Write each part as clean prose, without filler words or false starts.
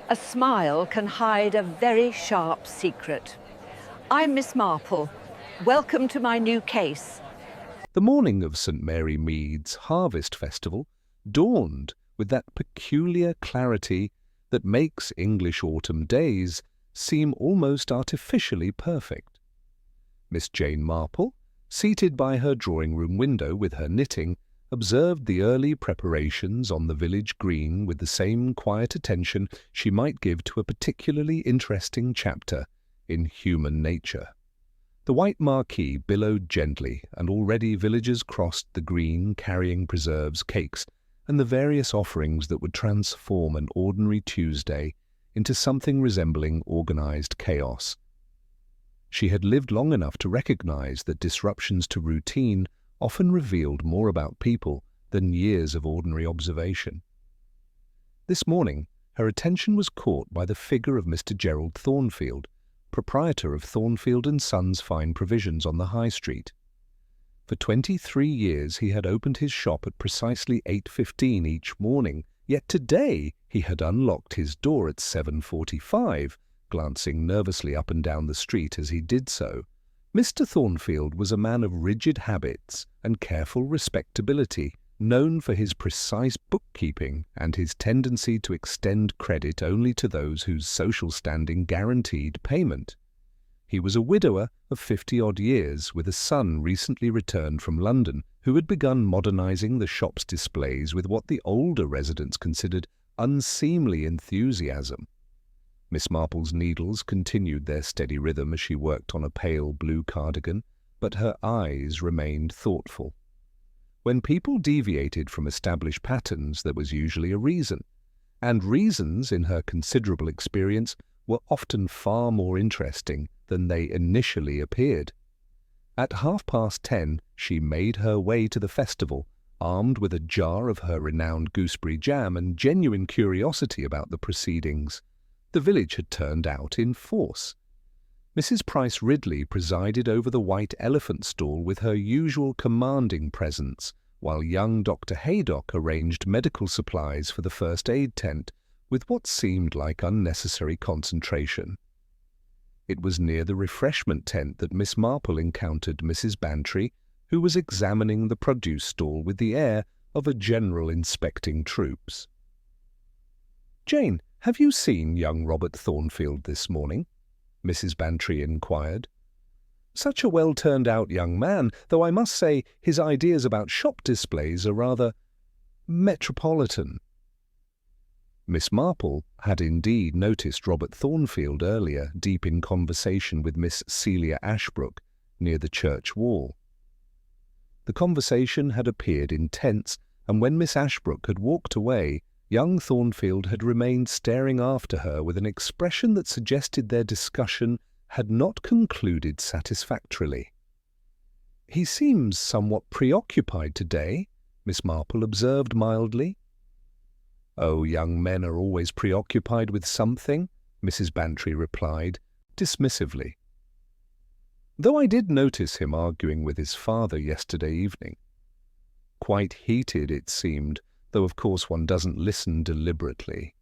A smile can hide a very sharp secret. I'm Miss Marple. Welcome to my new case. The morning of St. Mary Mead's Harvest Festival dawned with that peculiar clarity that makes English autumn days seem almost artificially perfect. Miss Jane Marple, seated by her drawing-room window with her knitting, observed the early preparations on the village green with the same quiet attention she might give to a particularly interesting chapter in human nature. The white marquee billowed gently, and already villagers crossed the green carrying preserves, cakes, and the various offerings that would transform an ordinary Tuesday into something resembling organized chaos. She had lived long enough to recognize that disruptions to routine often revealed more about people than years of ordinary observation. This morning, her attention was caught by the figure of Mr. Gerald Thornfield, proprietor of Thornfield & Sons Fine Provisions on the High Street. For 23 years he had opened his shop at precisely 8:15 each morning, yet today he had unlocked his door at 7:45, glancing nervously up and down the street as he did so. Mr. Thornfield was a man of rigid habits and careful respectability, known for his precise bookkeeping and his tendency to extend credit only to those whose social standing guaranteed payment. He was a widower of 50-odd years with a son recently returned from London who had begun modernizing the shop's displays with what the older residents considered unseemly enthusiasm. Miss Marple's needles continued their steady rhythm as she worked on a pale blue cardigan, but her eyes remained thoughtful. When people deviated from established patterns, there was usually a reason, and reasons, in her considerable experience, were often far more interesting than they initially appeared. At 10:30, she made her way to the festival, armed with a jar of her renowned gooseberry jam and genuine curiosity about the proceedings. The village had turned out in force. Mrs. Price Ridley presided over the white elephant stall with her usual commanding presence, while young Dr. Haydock arranged medical supplies for the first aid tent with what seemed like unnecessary concentration. It was near the refreshment tent that Miss Marple encountered Mrs. Bantry, who was examining the produce stall with the air of a general inspecting troops. "Jane, have you seen young Robert Thornfield this morning?" Mrs. Bantry inquired. "Such a well-turned-out young man, though I must say his ideas about shop displays are rather metropolitan." Miss Marple had indeed noticed Robert Thornfield earlier, deep in conversation with Miss Celia Ashbrook near the church wall. The conversation had appeared intense, and when Miss Ashbrook had walked away, young Thornfield had remained staring after her with an expression that suggested their discussion had not concluded satisfactorily. "He seems somewhat preoccupied today," Miss Marple observed mildly. "Oh, young men are always preoccupied with something," Mrs. Bantry replied, dismissively. "Though I did notice him arguing with his father yesterday evening. Quite heated, it seemed, though of course one doesn't listen deliberately."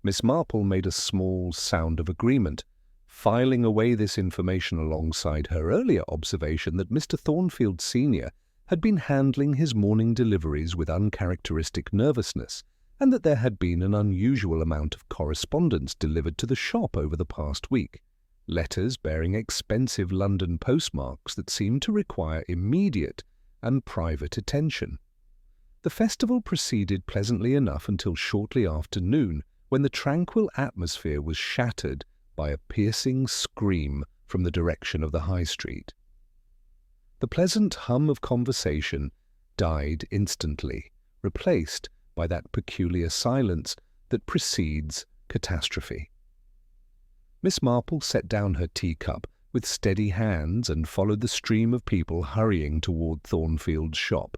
Miss Marple made a small sound of agreement, filing away this information alongside her earlier observation that Mr. Thornfield Sr. had been handling his morning deliveries with uncharacteristic nervousness, and that there had been an unusual amount of correspondence delivered to the shop over the past week, letters bearing expensive London postmarks that seemed to require immediate and private attention. The festival proceeded pleasantly enough until shortly after noon, when the tranquil atmosphere was shattered by a piercing scream from the direction of the High Street. The pleasant hum of conversation died instantly, replaced by that peculiar silence that precedes catastrophe. Miss Marple set down her teacup with steady hands and followed the stream of people hurrying toward Thornfield's shop.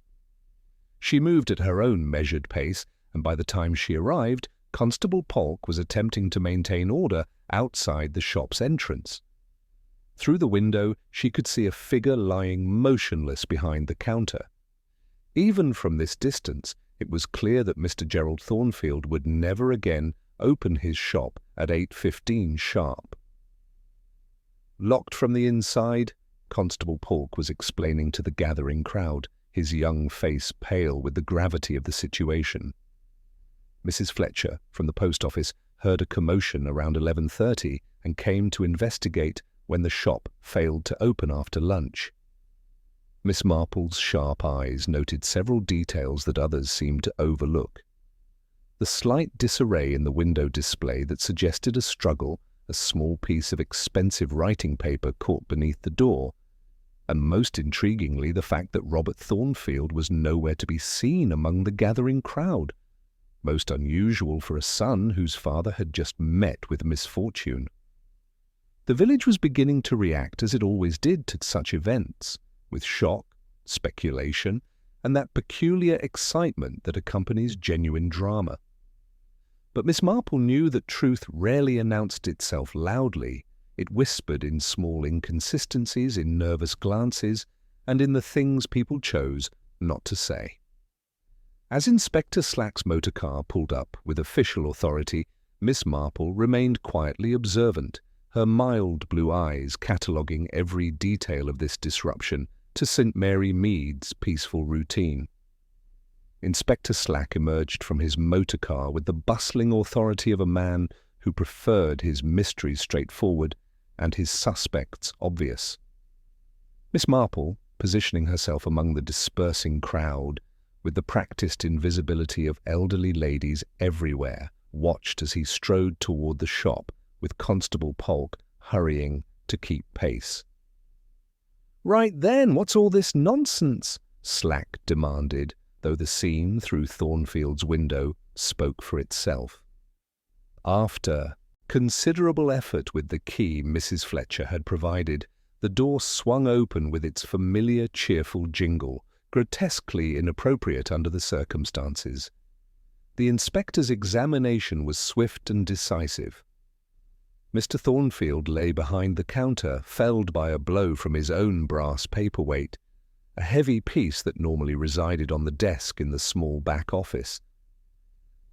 She moved at her own measured pace, and by the time she arrived, Constable Polk was attempting to maintain order outside the shop's entrance. Through the window, she could see a figure lying motionless behind the counter. Even from this distance, it was clear that Mr. Gerald Thornfield would never again open his shop at 8:15 sharp. Locked from the inside, Constable Polk was explaining to the gathering crowd, his young face pale with the gravity of the situation. Mrs. Fletcher, from the post office, heard a commotion around 11:30 and came to investigate when the shop failed to open after lunch. Miss Marple's sharp eyes noted several details that others seemed to overlook. The slight disarray in the window display that suggested a struggle, a small piece of expensive writing paper caught beneath the door, and most intriguingly the fact that Robert Thornfield was nowhere to be seen among the gathering crowd, most unusual for a son whose father had just met with misfortune. The village was beginning to react as it always did to such events, with shock, speculation, and that peculiar excitement that accompanies genuine drama. But Miss Marple knew that truth rarely announced itself loudly. It whispered in small inconsistencies, in nervous glances, and in the things people chose not to say. As Inspector Slack's motor car pulled up with official authority, Miss Marple remained quietly observant, her mild blue eyes cataloguing every detail of this disruption to St. Mary Mead's peaceful routine. Inspector Slack emerged from his motor car with the bustling authority of a man who preferred his mysteries straightforward and his suspects obvious. Miss Marple, positioning herself among the dispersing crowd, with the practiced invisibility of elderly ladies everywhere, watched as he strode toward the shop, with Constable Polk hurrying to keep pace. "Right then, what's all this nonsense?" Slack demanded, though the scene through Thornfield's window spoke for itself. After considerable effort with the key Mrs. Fletcher had provided, the door swung open with its familiar cheerful jingle, grotesquely inappropriate under the circumstances. The inspector's examination was swift and decisive. Mr. Thornfield lay behind the counter, felled by a blow from his own brass paperweight, a heavy piece that normally resided on the desk in the small back office.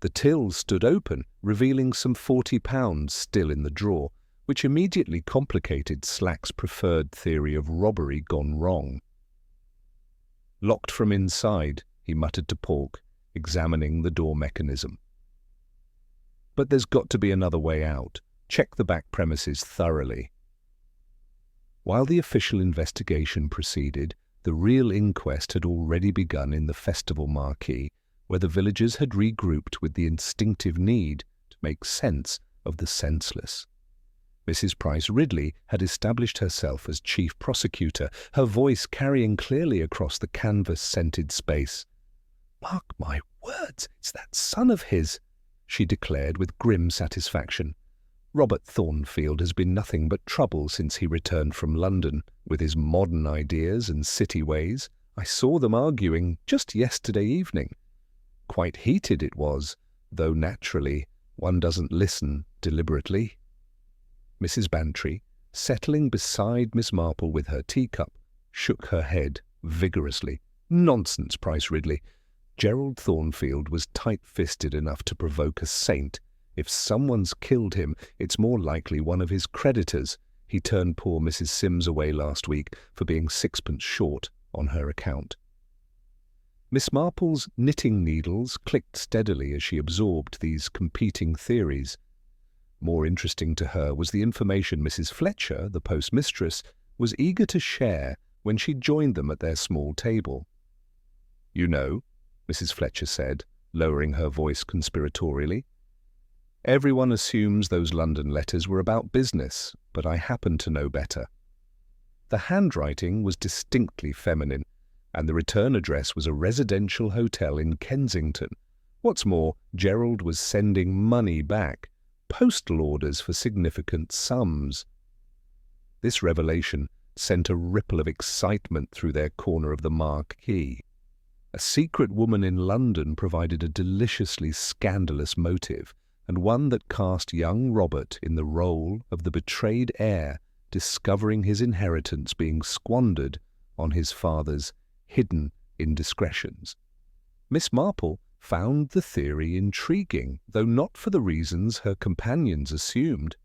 The till stood open, revealing some £40 still in the drawer, which immediately complicated Slack's preferred theory of robbery gone wrong. "Locked from inside," he muttered to Polk, examining the door mechanism. "But there's got to be another way out. Check the back premises thoroughly." While the official investigation proceeded, the real inquest had already begun in the festival marquee, where the villagers had regrouped with the instinctive need to make sense of the senseless. Mrs. Price Ridley had established herself as chief prosecutor, her voice carrying clearly across the canvas-scented space. "Mark my words, it's that son of his," she declared with grim satisfaction. "Robert Thornfield has been nothing but trouble since he returned from London, with his modern ideas and city ways. I saw them arguing just yesterday evening. Quite heated it was, though naturally one doesn't listen deliberately." Mrs. Bantry, settling beside Miss Marple with her teacup, shook her head vigorously. "Nonsense, Price Ridley. Gerald Thornfield was tight-fisted enough to provoke a saint. If someone's killed him, it's more likely one of his creditors. He turned poor Mrs. Sims away last week for being 6pence short on her account." Miss Marple's knitting needles clicked steadily as she absorbed these competing theories. More interesting to her was the information Mrs. Fletcher, the postmistress, was eager to share when she joined them at their small table. "You know," Mrs. Fletcher said, lowering her voice conspiratorially, "everyone assumes those London letters were about business, but I happen to know better." The handwriting was distinctly feminine, and the return address was a residential hotel in Kensington. What's more, Gerald was sending money back, postal orders for significant sums. This revelation sent a ripple of excitement through their corner of the marquee. A secret woman in London provided a deliciously scandalous motive, and one that cast young Robert in the role of the betrayed heir discovering his inheritance being squandered on his father's hidden indiscretions. Miss Marple found the theory intriguing, though not for the reasons her companions assumed.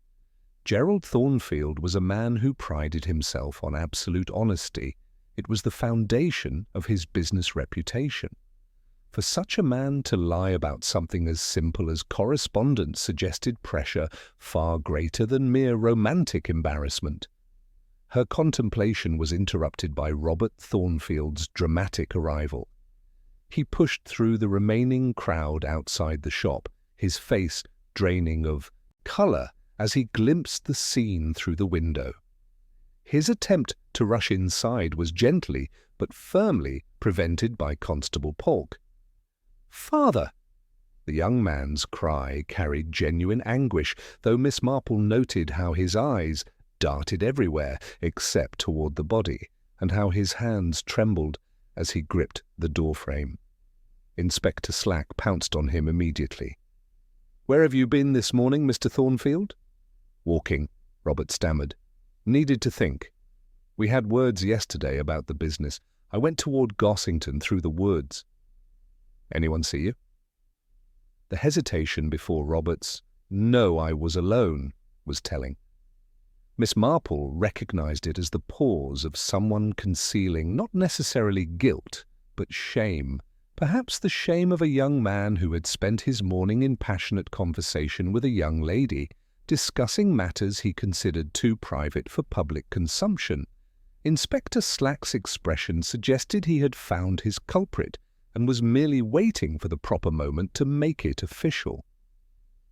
Gerald Thornfield was a man who prided himself on absolute honesty. It was the foundation of his business reputation. For such a man to lie about something as simple as correspondence suggested pressure far greater than mere romantic embarrassment. Her contemplation was interrupted by Robert Thornfield's dramatic arrival. He pushed through the remaining crowd outside the shop, his face draining of colour as he glimpsed the scene through the window. His attempt to rush inside was gently but firmly prevented by Constable Polk. "Father!" The young man's cry carried genuine anguish, though Miss Marple noted how his eyes darted everywhere except toward the body, and how his hands trembled as he gripped the doorframe. Inspector Slack pounced on him immediately. "Where have you been this morning, Mr. Thornfield?" "Walking," Robert stammered. "Needed to think. We had words yesterday about the business. I went toward Gossington through the woods." "Anyone see you?" The hesitation before Robert's "No, I was alone" was telling. Miss Marple recognized it as the pause of someone concealing not necessarily guilt, but shame, perhaps the shame of a young man who had spent his morning in passionate conversation with a young lady, discussing matters he considered too private for public consumption. Inspector Slack's expression suggested he had found his culprit and was merely waiting for the proper moment to make it official.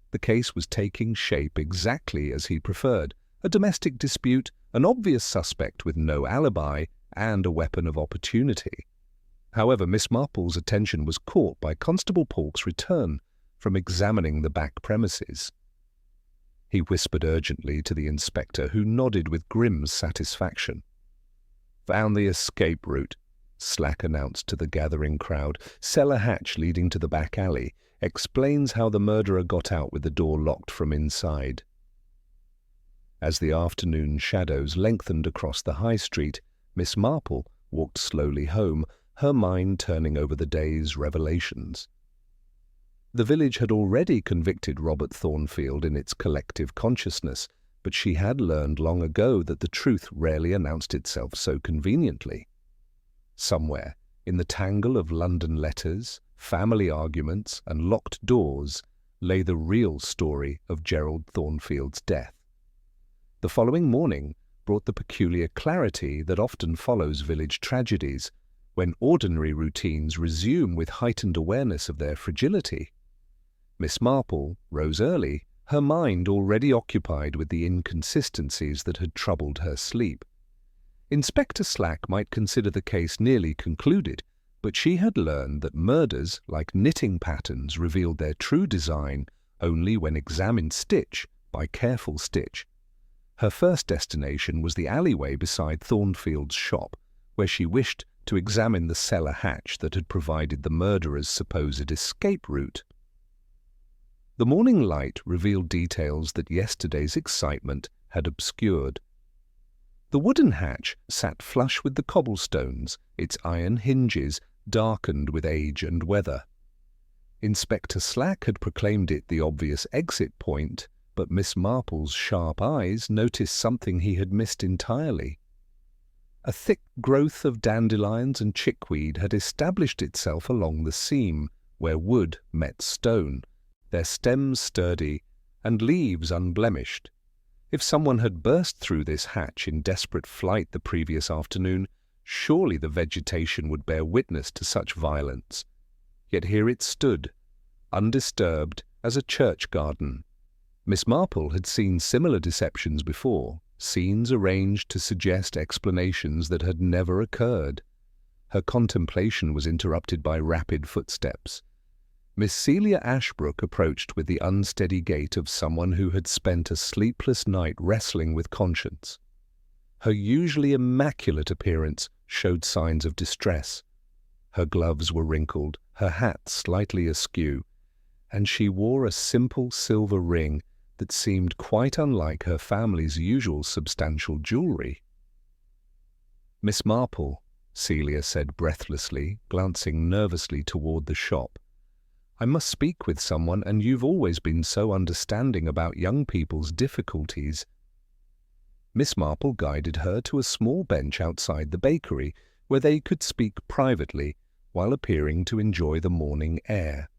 The case was taking shape exactly as he preferred. A domestic dispute, an obvious suspect with no alibi, and a weapon of opportunity. However, Miss Marple's attention was caught by Constable Polk's return from examining the back premises. He whispered urgently to the inspector, who nodded with grim satisfaction. "Found the escape route," Slack announced to the gathering crowd. "Cellar hatch leading to the back alley. Explains how the murderer got out with the door locked from inside." As the afternoon shadows lengthened across the high street, Miss Marple walked slowly home, her mind turning over the day's revelations. The village had already convicted Robert Thornfield in its collective consciousness, but she had learned long ago that the truth rarely announced itself so conveniently. Somewhere, in the tangle of London letters, family arguments, and locked doors, lay the real story of Gerald Thornfield's death. The following morning brought the peculiar clarity that often follows village tragedies, when ordinary routines resume with heightened awareness of their fragility. Miss Marple rose early, her mind already occupied with the inconsistencies that had troubled her sleep. Inspector Slack might consider the case nearly concluded, but she had learned that murders, like knitting patterns, revealed their true design only when examined stitch by careful stitch. Her first destination was the alleyway beside Thornfield's shop, where she wished to examine the cellar hatch that had provided the murderer's supposed escape route. The morning light revealed details that yesterday's excitement had obscured. The wooden hatch sat flush with the cobblestones, its iron hinges darkened with age and weather. Inspector Slack had proclaimed it the obvious exit point, but Miss Marple's sharp eyes noticed something he had missed entirely. A thick growth of dandelions and chickweed had established itself along the seam, where wood met stone, their stems sturdy and leaves unblemished. If someone had burst through this hatch in desperate flight the previous afternoon, surely the vegetation would bear witness to such violence. Yet here it stood, undisturbed as a church garden. Miss Marple had seen similar deceptions before, scenes arranged to suggest explanations that had never occurred. Her contemplation was interrupted by rapid footsteps. Miss Celia Ashbrook approached with the unsteady gait of someone who had spent a sleepless night wrestling with conscience. Her usually immaculate appearance showed signs of distress. Her gloves were wrinkled, her hat slightly askew, and she wore a simple silver ring that seemed quite unlike her family's usual substantial jewelry. "Miss Marple," Celia said breathlessly, glancing nervously toward the shop. I must speak with someone, and you've always been so understanding about young people's difficulties." Miss Marple guided her to a small bench outside the bakery where they could speak privately while appearing to enjoy the morning air.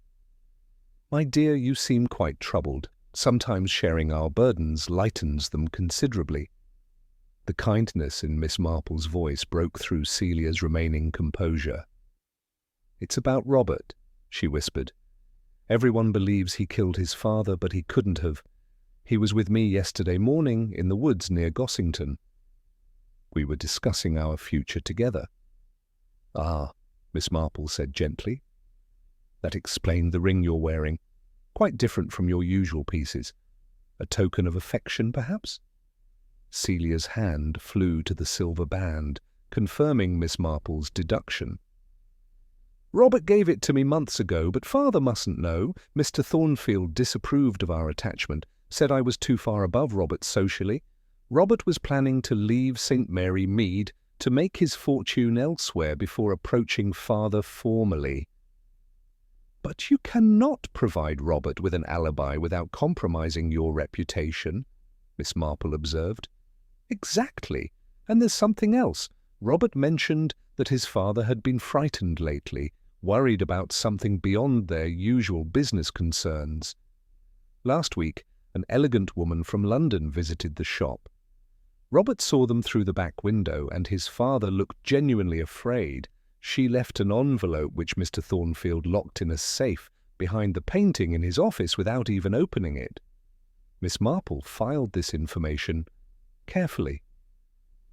"My dear, you seem quite troubled. Sometimes sharing our burdens lightens them considerably." The kindness in Miss Marple's voice broke through Celia's remaining composure. "It's about Robert," she whispered. "Everyone believes he killed his father, but he couldn't have. He was with me yesterday morning in the woods near Gossington. We were discussing our future together." "Ah," Miss Marple said gently. "That explained the ring you're wearing. Quite different from your usual pieces. A token of affection, perhaps?" Celia's hand flew to the silver band, confirming Miss Marple's deduction. "Robert gave it to me months ago, but father mustn't know. Mr. Thornfield disapproved of our attachment, said I was too far above Robert socially. Robert was planning to leave St. Mary Mead to make his fortune elsewhere before approaching father formally." "But you cannot provide Robert with an alibi without compromising your reputation," Miss Marple observed. "Exactly. And there's something else. Robert mentioned that his father had been frightened lately, worried about something beyond their usual business concerns. Last week, an elegant woman from London visited the shop. Robert saw them through the back window, and his father looked genuinely afraid. She left an envelope which Mr. Thornfield locked in a safe behind the painting in his office without even opening it." Miss Marple filed this information carefully.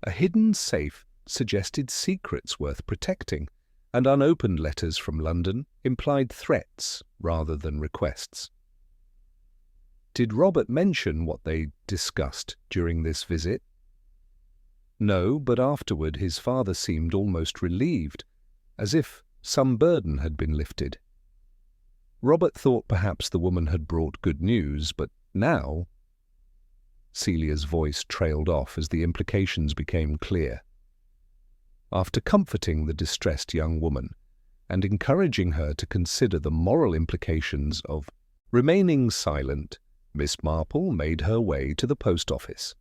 A hidden safe suggested secrets worth protecting, and unopened letters from London implied threats rather than requests. "Did Robert mention what they discussed during this visit?" "No, but afterward his father seemed almost relieved, as if some burden had been lifted. Robert thought perhaps the woman had brought good news, but now—" Celia's voice trailed off as the implications became clear. After comforting the distressed young woman and encouraging her to consider the moral implications of remaining silent, Miss Marple made her way to the post office.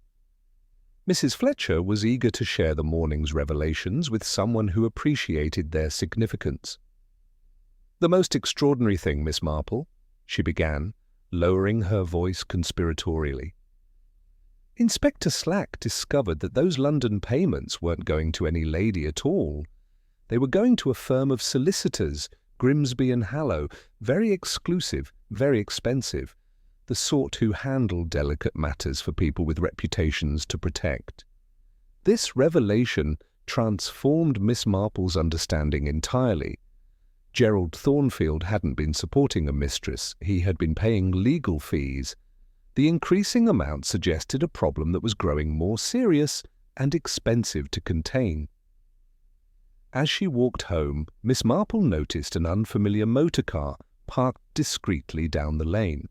Mrs. Fletcher was eager to share the morning's revelations with someone who appreciated their significance. "The most extraordinary thing, Miss Marple," she began, lowering her voice conspiratorially. "Inspector Slack discovered that those London payments weren't going to any lady at all. They were going to a firm of solicitors, Grimsby and Hallow, very exclusive, very expensive, the sort who handle delicate matters for people with reputations to protect." This revelation transformed Miss Marple's understanding entirely. Gerald Thornfield hadn't been supporting a mistress, he had been paying legal fees. The increasing amount suggested a problem that was growing more serious and expensive to contain. As she walked home, Miss Marple noticed an unfamiliar motor car parked discreetly down the lane.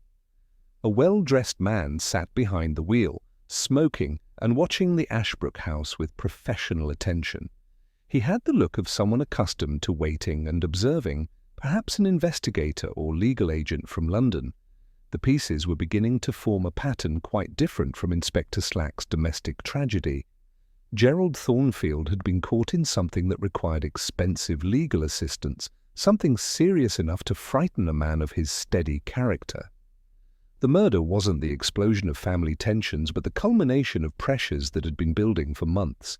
A well-dressed man sat behind the wheel, smoking and watching the Ashbrook house with professional attention. He had the look of someone accustomed to waiting and observing, perhaps an investigator or legal agent from London. The pieces were beginning to form a pattern quite different from Inspector Slack's domestic tragedy. Gerald Thornfield had been caught in something that required expensive legal assistance, something serious enough to frighten a man of his steady character. The murder wasn't the explosion of family tensions, but the culmination of pressures that had been building for months.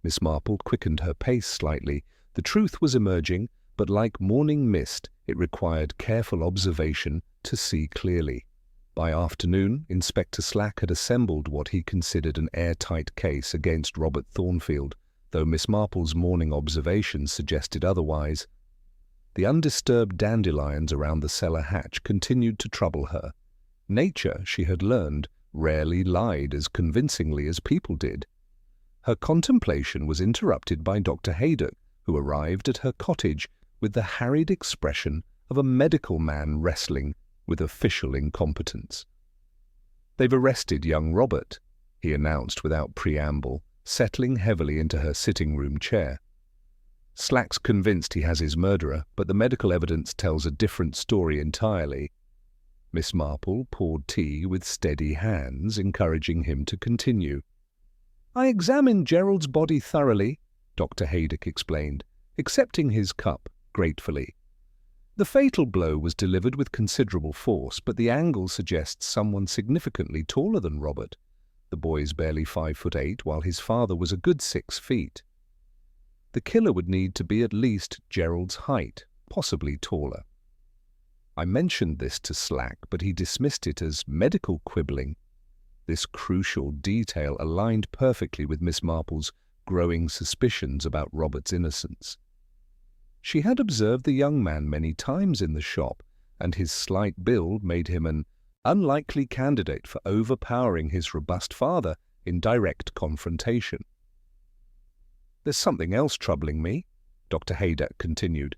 Miss Marple quickened her pace slightly. The truth was emerging, but like morning mist, it required careful observation to see clearly. By afternoon, Inspector Slack had assembled what he considered an airtight case against Robert Thornfield, though Miss Marple's morning observations suggested otherwise. The undisturbed dandelions around the cellar hatch continued to trouble her. Nature, she had learned, rarely lied as convincingly as people did. Her contemplation was interrupted by Dr. Haydock, who arrived at her cottage with the harried expression of a medical man wrestling with official incompetence. "They've arrested young Robert," he announced without preamble, settling heavily into her sitting-room chair. Slack's convinced he has his murderer, but the medical evidence tells a different story entirely. Miss Marple poured tea with steady hands, encouraging him to continue. I examined Gerald's body thoroughly, Dr. Haydock explained, accepting his cup gratefully. The fatal blow was delivered with considerable force, but the angle suggests someone significantly taller than Robert. The boy's barely 5'8", while his father was a good 6 feet. The killer would need to be at least Gerald's height, possibly taller. I mentioned this to Slack, but he dismissed it as medical quibbling. This crucial detail aligned perfectly with Miss Marple's growing suspicions about Robert's innocence. She had observed the young man many times in the shop, and his slight build made him an unlikely candidate for overpowering his robust father in direct confrontation. There's something else troubling me, Dr. Haydock continued.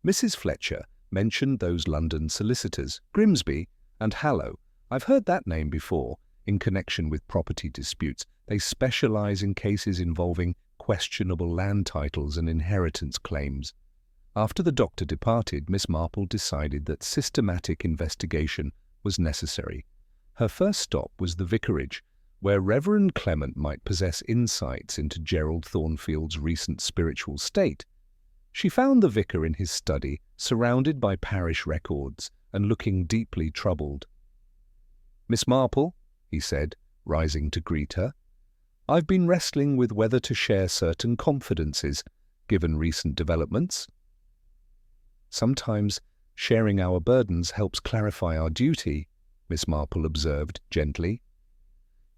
Mrs. Fletcher mentioned those London solicitors, Grimsby and Hallow. I've heard that name before, in connection with property disputes. They specialize in cases involving questionable land titles and inheritance claims. After the doctor departed, Miss Marple decided that systematic investigation was necessary. Her first stop was the vicarage, where Reverend Clement might possess insights into Gerald Thornfield's recent spiritual state. She found the vicar in his study, surrounded by parish records and looking deeply troubled. Miss Marple, he said, rising to greet her, I've been wrestling with whether to share certain confidences, given recent developments. Sometimes sharing our burdens helps clarify our duty, Miss Marple observed gently.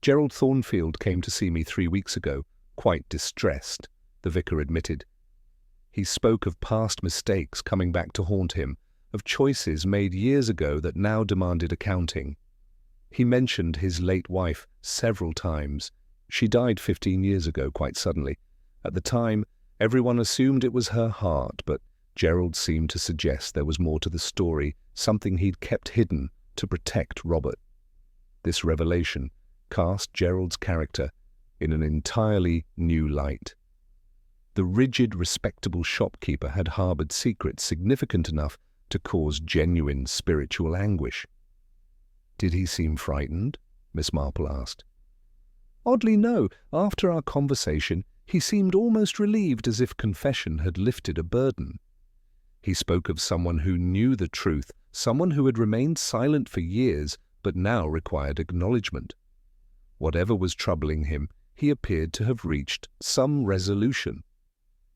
Gerald Thornfield came to see me 3 weeks ago, quite distressed, the vicar admitted. He spoke of past mistakes coming back to haunt him, of choices made years ago that now demanded accounting. He mentioned his late wife several times. She died 15 years ago, quite suddenly. At the time, everyone assumed it was her heart, but Gerald seemed to suggest there was more to the story, something he'd kept hidden to protect Robert. This revelation cast Gerald's character in an entirely new light. The rigid, respectable shopkeeper had harbored secrets significant enough to cause genuine spiritual anguish. Did he seem frightened? Miss Marple asked. Oddly, no. After our conversation, he seemed almost relieved, as if confession had lifted a burden. He spoke of someone who knew the truth, someone who had remained silent for years, but now required acknowledgement. Whatever was troubling him, he appeared to have reached some resolution.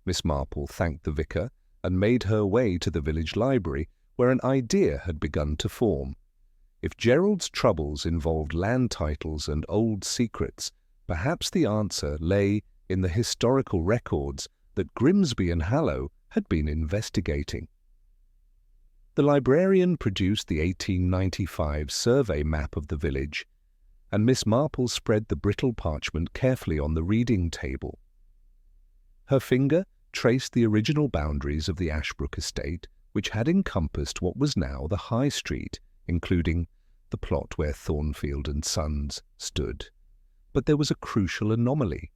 Miss Marple thanked the vicar and made her way to the village library, where an idea had begun to form. If Gerald's troubles involved land titles and old secrets, perhaps the answer lay in the historical records that Grimsby and Hallow had been investigating. The librarian produced the 1895 survey map of the village, and Miss Marple spread the brittle parchment carefully on the reading table. Her finger traced the original boundaries of the Ashbrook estate, which had encompassed what was now the High Street, including the plot where Thornfield and Sons stood. But there was a crucial anomaly.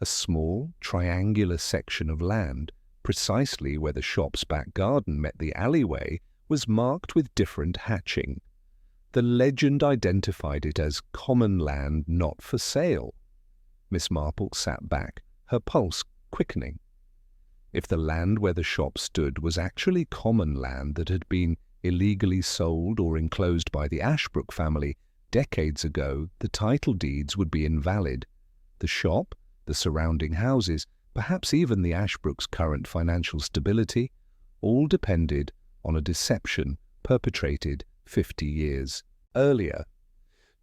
A small, triangular section of land, precisely where the shop's back garden met the alleyway, was marked with different hatching. The legend identified it as common land not for sale. Miss Marple sat back, her pulse quickening. If the land where the shop stood was actually common land that had been illegally sold or enclosed by the Ashbrook family decades ago, the title deeds would be invalid. The shop, the surrounding houses, perhaps even the Ashbrooks' current financial stability, all depended on a deception perpetrated 50 years earlier.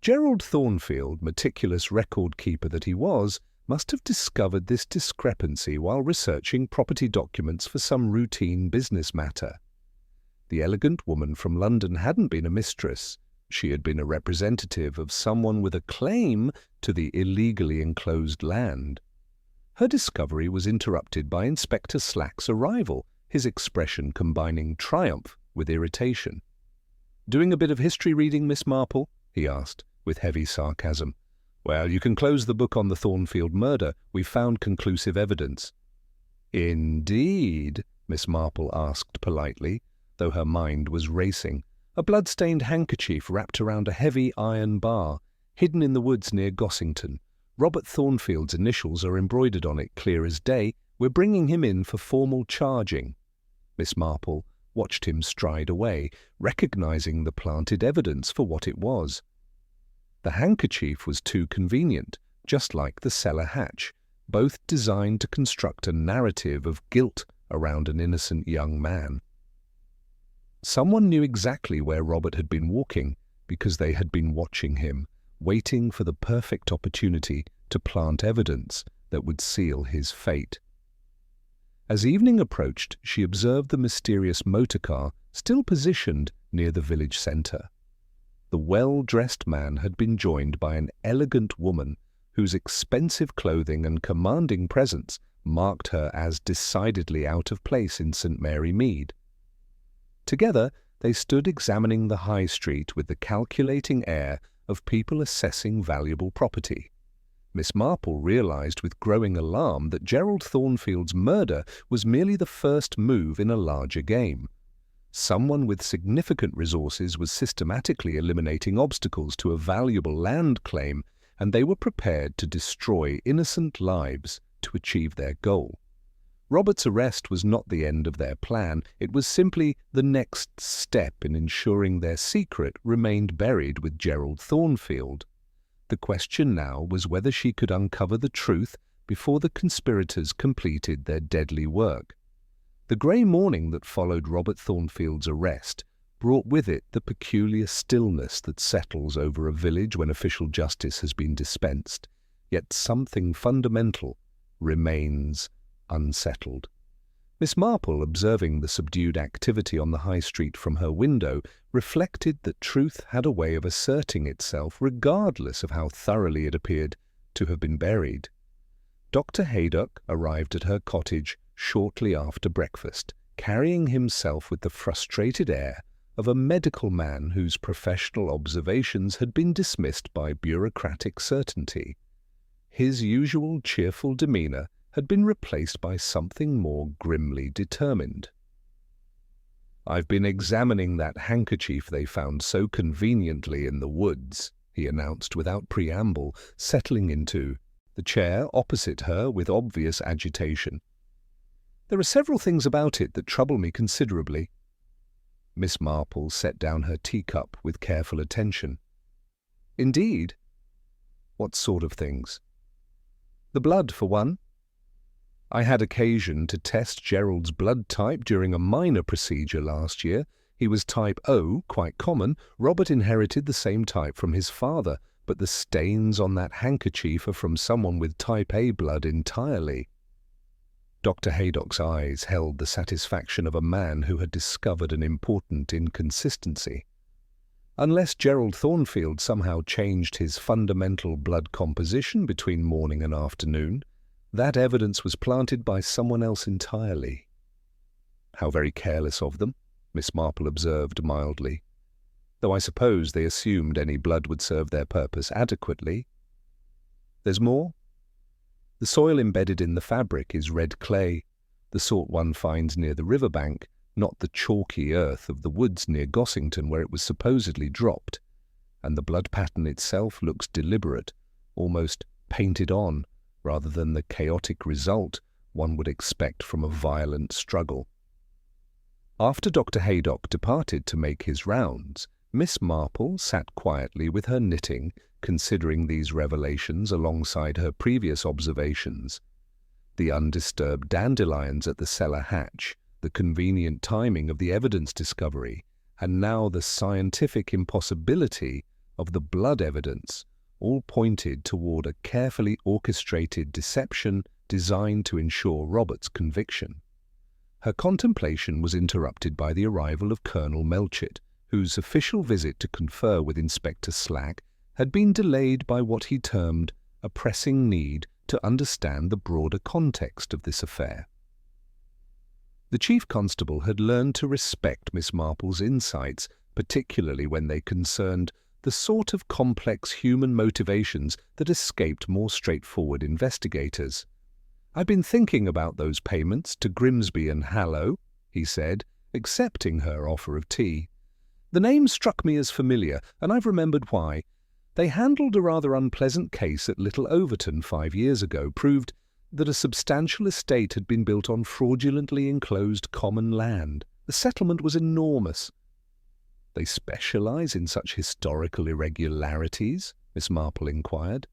Gerald Thornfield, meticulous record-keeper that he was, must have discovered this discrepancy while researching property documents for some routine business matter. The elegant woman from London hadn't been a mistress. She had been a representative of someone with a claim to the illegally enclosed land. Her discovery was interrupted by Inspector Slack's arrival, his expression combining triumph with irritation. "Doing a bit of history reading, Miss Marple?" he asked, with heavy sarcasm. "Well, you can close the book on the Thornfield murder. We've found conclusive evidence." "Indeed?" Miss Marple asked politely, though her mind was racing. A blood-stained handkerchief wrapped around a heavy iron bar, hidden in the woods near Gossington. Robert Thornfield's initials are embroidered on it, clear as day. We're bringing him in for formal charging. Miss Marple watched him stride away, recognizing the planted evidence for what it was. The handkerchief was too convenient, just like the cellar hatch, both designed to construct a narrative of guilt around an innocent young man. Someone knew exactly where Robert had been walking because they had been watching him, waiting for the perfect opportunity to plant evidence that would seal his fate. As evening approached, she observed the mysterious motorcar still positioned near the village centre. The well-dressed man had been joined by an elegant woman whose expensive clothing and commanding presence marked her as decidedly out of place in St. Mary Mead. Together, they stood examining the high street with the calculating air of people assessing valuable property. Miss Marple realized with growing alarm that Gerald Thornfield's murder was merely the first move in a larger game. Someone with significant resources was systematically eliminating obstacles to a valuable land claim, and they were prepared to destroy innocent lives to achieve their goal. Robert's arrest was not the end of their plan, it was simply the next step in ensuring their secret remained buried with Gerald Thornfield. The question now was whether she could uncover the truth before the conspirators completed their deadly work. The grey morning that followed Robert Thornfield's arrest brought with it the peculiar stillness that settles over a village when official justice has been dispensed, yet something fundamental remains unsettled. Miss Marple, observing the subdued activity on the high street from her window, reflected that truth had a way of asserting itself regardless of how thoroughly it appeared to have been buried. Dr. Haydock arrived at her cottage shortly after breakfast, carrying himself with the frustrated air of a medical man whose professional observations had been dismissed by bureaucratic certainty. His usual cheerful demeanour had been replaced by something more grimly determined. "I've been examining that handkerchief they found so conveniently in the woods," he announced without preamble, settling into the chair opposite her with obvious agitation. "There are several things about it that trouble me considerably." Miss Marple set down her teacup with careful attention. "Indeed? What sort of things?" "The blood, for one. I had occasion to test Gerald's blood type during a minor procedure last year. He was type O, quite common. Robert inherited the same type from his father, but the stains on that handkerchief are from someone with type A blood entirely." Dr. Haydock's eyes held the satisfaction of a man who had discovered an important inconsistency. Unless Gerald Thornfield somehow changed his fundamental blood composition between morning and afternoon, that evidence was planted by someone else entirely. "How very careless of them," Miss Marple observed mildly. "Though I suppose they assumed any blood would serve their purpose adequately. There's more? The soil embedded in the fabric is red clay, the sort one finds near the riverbank, not the chalky earth of the woods near Gossington where it was supposedly dropped, and the blood pattern itself looks deliberate, almost painted on, rather than the chaotic result one would expect from a violent struggle." After Dr. Haydock departed to make his rounds, Miss Marple sat quietly with her knitting, considering these revelations alongside her previous observations. The undisturbed dandelions at the cellar hatch, the convenient timing of the evidence discovery, and now the scientific impossibility of the blood evidence, all pointed toward a carefully orchestrated deception designed to ensure Robert's conviction. Her contemplation was interrupted by the arrival of Colonel Melchett, whose official visit to confer with Inspector Slack had been delayed by what he termed a pressing need to understand the broader context of this affair. The Chief Constable had learned to respect Miss Marple's insights, particularly when they concerned the sort of complex human motivations that escaped more straightforward investigators. "I've been thinking about those payments to Grimsby and Hallow," he said, accepting her offer of tea. "The name struck me as familiar, and I've remembered why. They handled a rather unpleasant case at Little Overton 5 years ago, proved that a substantial estate had been built on fraudulently enclosed common land. The settlement was enormous." "They specialize in such historical irregularities?" Miss Marple inquired.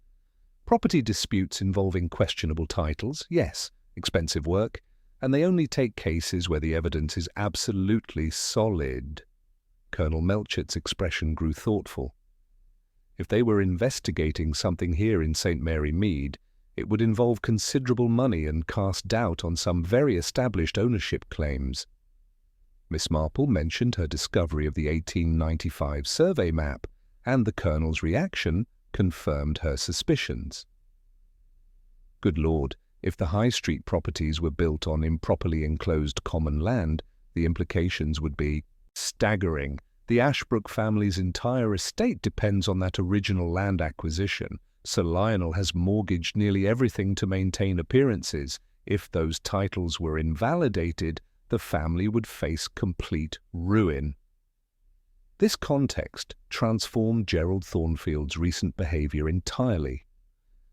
"Property disputes involving questionable titles, yes, expensive work, and they only take cases where the evidence is absolutely solid." Colonel Melchert's expression grew thoughtful. "If they were investigating something here in St. Mary Mead, it would involve considerable money and cast doubt on some very established ownership claims." Miss Marple mentioned her discovery of the 1895 survey map, and the Colonel's reaction confirmed her suspicions. "Good Lord, if the High Street properties were built on improperly enclosed common land, the implications would be staggering. The Ashbrook family's entire estate depends on that original land acquisition. Sir Lionel has mortgaged nearly everything to maintain appearances. If those titles were invalidated, the family would face complete ruin." This context transformed Gerald Thornfield's recent behaviour entirely.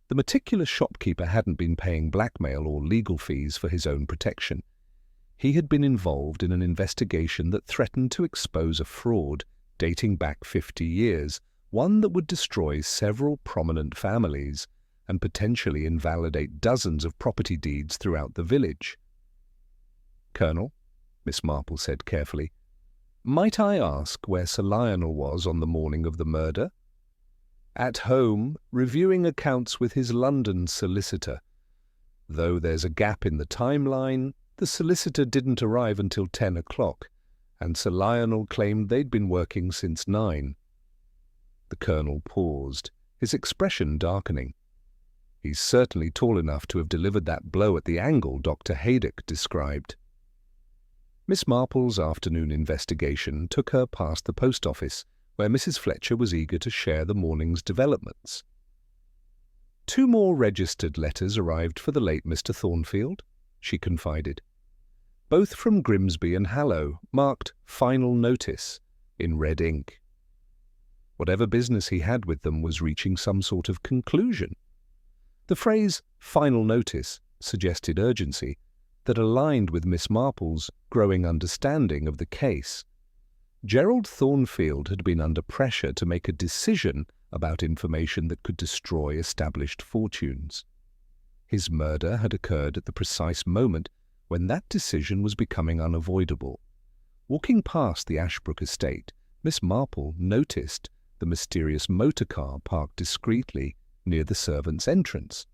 The meticulous shopkeeper hadn't been paying blackmail or legal fees for his own protection. He had been involved in an investigation that threatened to expose a fraud dating back 50 years, one that would destroy several prominent families and potentially invalidate dozens of property deeds throughout the village. "Colonel," Miss Marple said carefully, "might I ask where Sir Lionel was on the morning of the murder?" "At home, reviewing accounts with his London solicitor. Though there's a gap in the timeline, the solicitor didn't arrive until 10 o'clock, and Sir Lionel claimed they'd been working since 9. The Colonel paused, his expression darkening. "He's certainly tall enough to have delivered that blow at the angle Dr. Haydock described." Miss Marple's afternoon investigation took her past the post office, where Mrs. Fletcher was eager to share the morning's developments. "2 more registered letters arrived for the late Mr. Thornfield," she confided. "Both from Grimsby and Hallow, marked Final Notice, in red ink. Whatever business he had with them was reaching some sort of conclusion." The phrase "final notice" suggested urgency that aligned with Miss Marple's growing understanding of the case. Gerald Thornfield had been under pressure to make a decision about information that could destroy established fortunes. His murder had occurred at the precise moment when that decision was becoming unavoidable. Walking past the Ashbrook estate, Miss Marple noticed the mysterious motor car parked discreetly near the servants' entrance.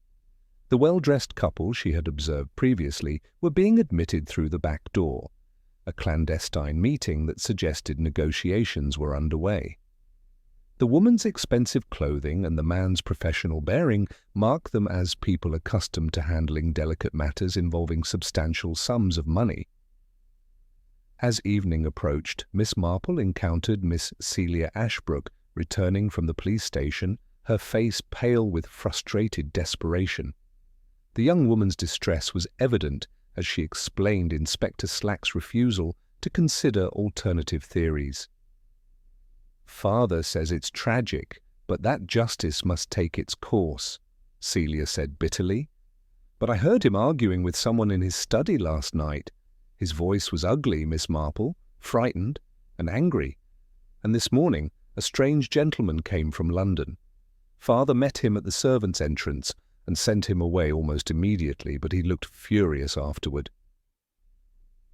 The well-dressed couple she had observed previously were being admitted through the back door, a clandestine meeting that suggested negotiations were underway. The woman's expensive clothing and the man's professional bearing mark them as people accustomed to handling delicate matters involving substantial sums of money. As evening approached, Miss Marple encountered Miss Celia Ashbrook returning from the police station, her face pale with frustrated desperation. The young woman's distress was evident as she explained Inspector Slack's refusal to consider alternative theories. "Father says it's tragic, but that justice must take its course," Celia said bitterly. "But I heard him arguing with someone in his study last night. His voice was ugly, Miss Marple, frightened and angry. And this morning a strange gentleman came from London. Father met him at the servants' entrance and sent him away almost immediately, but he looked furious afterward."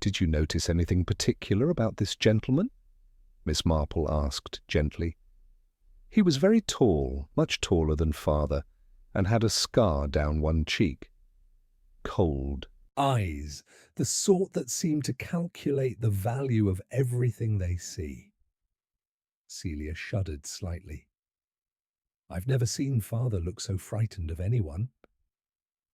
"Did you notice anything particular about this gentleman?" Miss Marple asked gently. "He was very tall, much taller than Father, and had a scar down one cheek. Cold eyes, the sort that seem to calculate the value of everything they see." Celia shuddered slightly. "I've never seen Father look so frightened of anyone."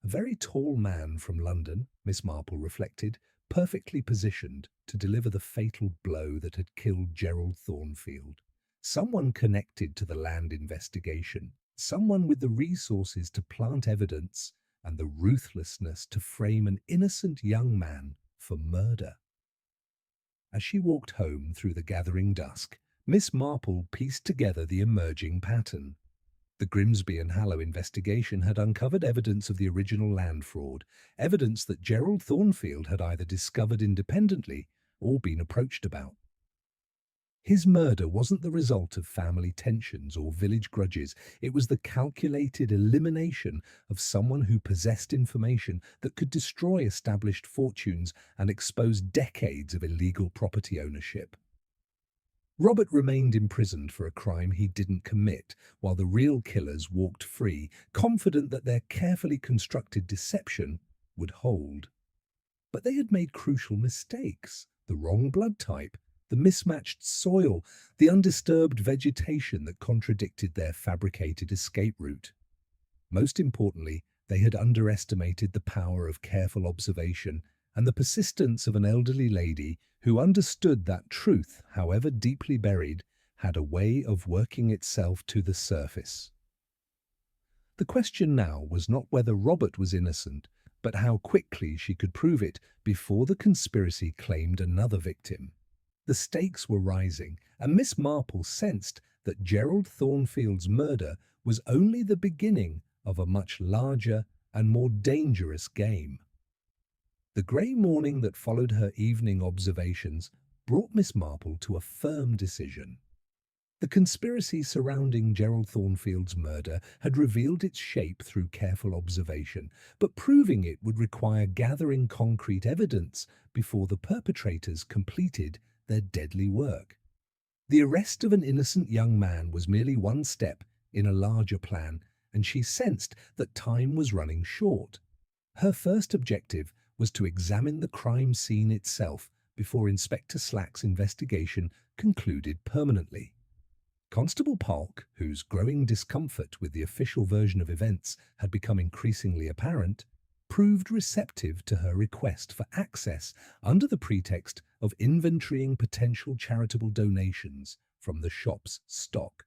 A very tall man from London, Miss Marple reflected, perfectly positioned to deliver the fatal blow that had killed Gerald Thornfield. Someone connected to the land investigation, someone with the resources to plant evidence and the ruthlessness to frame an innocent young man for murder. As she walked home through the gathering dusk, Miss Marple pieced together the emerging pattern. The Grimsby and Hallow investigation had uncovered evidence of the original land fraud, evidence that Gerald Thornfield had either discovered independently or been approached about. His murder wasn't the result of family tensions or village grudges. It was the calculated elimination of someone who possessed information that could destroy established fortunes and expose decades of illegal property ownership. Robert remained imprisoned for a crime he didn't commit, while the real killers walked free, confident that their carefully constructed deception would hold. But they had made crucial mistakes: the wrong blood type, the mismatched soil, the undisturbed vegetation that contradicted their fabricated escape route. Most importantly, they had underestimated the power of careful observation and the persistence of an elderly lady who understood that truth, however deeply buried, had a way of working itself to the surface. The question now was not whether Robert was innocent, but how quickly she could prove it before the conspiracy claimed another victim. The stakes were rising, and Miss Marple sensed that Gerald Thornfield's murder was only the beginning of a much larger and more dangerous game. The grey morning that followed her evening observations brought Miss Marple to a firm decision. The conspiracy surrounding Gerald Thornfield's murder had revealed its shape through careful observation, but proving it would require gathering concrete evidence before the perpetrators completed their deadly work. The arrest of an innocent young man was merely one step in a larger plan, and she sensed that time was running short. Her first objective was to examine the crime scene itself before Inspector Slack's investigation concluded permanently. Constable Polk, whose growing discomfort with the official version of events had become increasingly apparent, proved receptive to her request for access under the pretext of inventorying potential charitable donations from the shop's stock.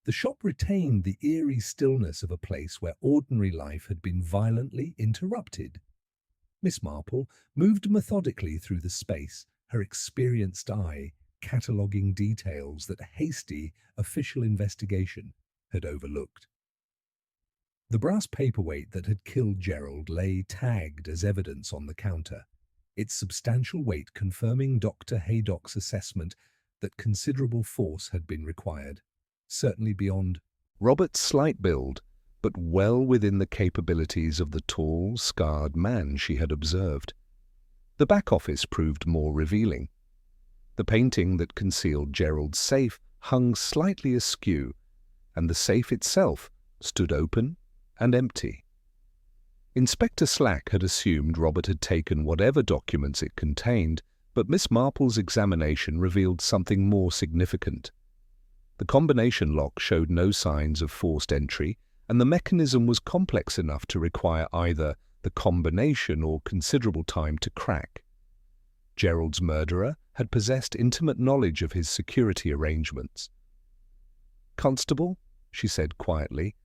The shop retained the eerie stillness of a place where ordinary life had been violently interrupted. Miss Marple moved methodically through the space, her experienced eye cataloguing details that hasty official investigation had overlooked. The brass paperweight that had killed Gerald lay tagged as evidence on the counter, its substantial weight confirming Dr. Haydock's assessment that considerable force had been required, certainly beyond Robert's slight build, but well within the capabilities of the tall, scarred man she had observed. The back office proved more revealing. The painting that concealed Gerald's safe hung slightly askew, and the safe itself stood open and empty. Inspector Slack had assumed Robert had taken whatever documents it contained, but Miss Marple's examination revealed something more significant. The combination lock showed no signs of forced entry, and the mechanism was complex enough to require either the combination or considerable time to crack. Gerald's murderer had possessed intimate knowledge of his security arrangements. "Constable," she said quietly,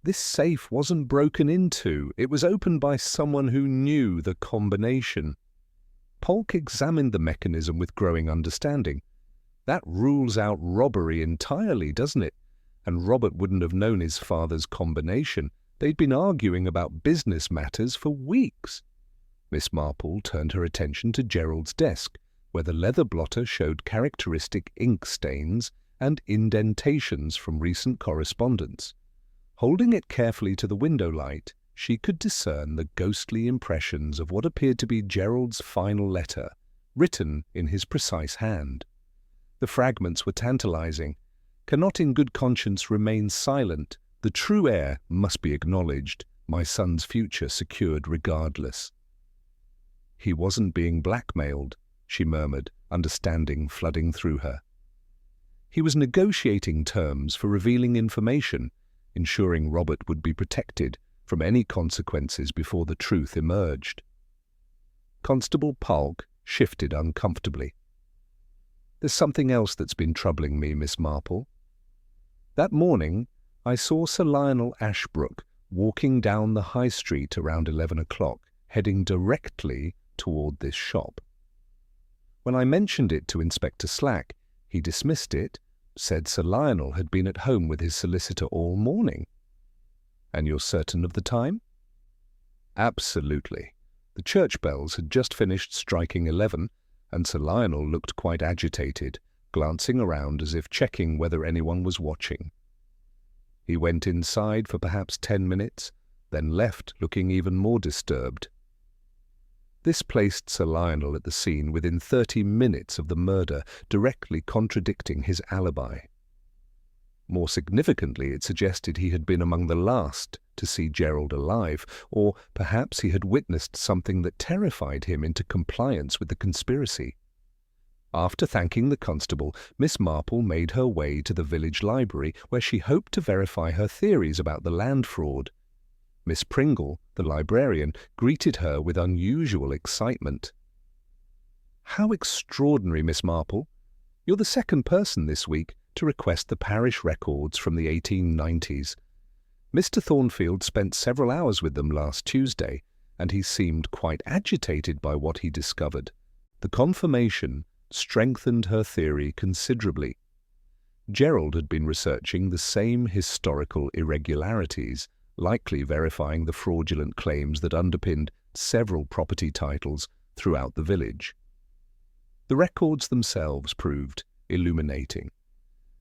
"this safe wasn't broken into. It was opened by someone who knew the combination." Polk examined the mechanism with growing understanding. "That rules out robbery entirely, doesn't it? And Robert wouldn't have known his father's combination. They'd been arguing about business matters for weeks." Miss Marple turned her attention to Gerald's desk, where the leather blotter showed characteristic ink stains and indentations from recent correspondence. Holding it carefully to the window light, she could discern the ghostly impressions of what appeared to be Gerald's final letter, written in his precise hand. The fragments were tantalizing. "Cannot in good conscience remain silent. The true heir must be acknowledged. My son's future secured regardless." "He wasn't being blackmailed," she murmured, understanding flooding through her. "He was negotiating terms for revealing information, ensuring Robert would be protected from any consequences before the truth emerged." Constable Polk shifted uncomfortably. "There's something else that's been troubling me, Miss Marple. That morning, I saw Sir Lionel Ashbrook walking down the high street around 11 o'clock, heading directly toward this shop. When I mentioned it to Inspector Slack, he dismissed it, said Sir Lionel had been at home with his solicitor all morning. And you're certain of the time? Absolutely. The church bells had just finished striking 11, and Sir Lionel looked quite agitated, glancing around as if checking whether anyone was watching. He went inside for perhaps 10 minutes, then left looking even more disturbed. This placed Sir Lionel at the scene within 30 minutes of the murder, directly contradicting his alibi. More significantly, it suggested he had been among the last to see Gerald alive, or perhaps he had witnessed something that terrified him into compliance with the conspiracy. After thanking the constable, Miss Marple made her way to the village library, where she hoped to verify her theories about the land fraud. Miss Pringle, the librarian, greeted her with unusual excitement. "How extraordinary, Miss Marple! You're the second person this week to request the parish records from the 1890s. Mr. Thornfield spent several hours with them last Tuesday, and he seemed quite agitated by what he discovered. The confirmation strengthened her theory considerably. Gerald had been researching the same historical irregularities, likely verifying the fraudulent claims that underpinned several property titles throughout the village. The records themselves proved illuminating.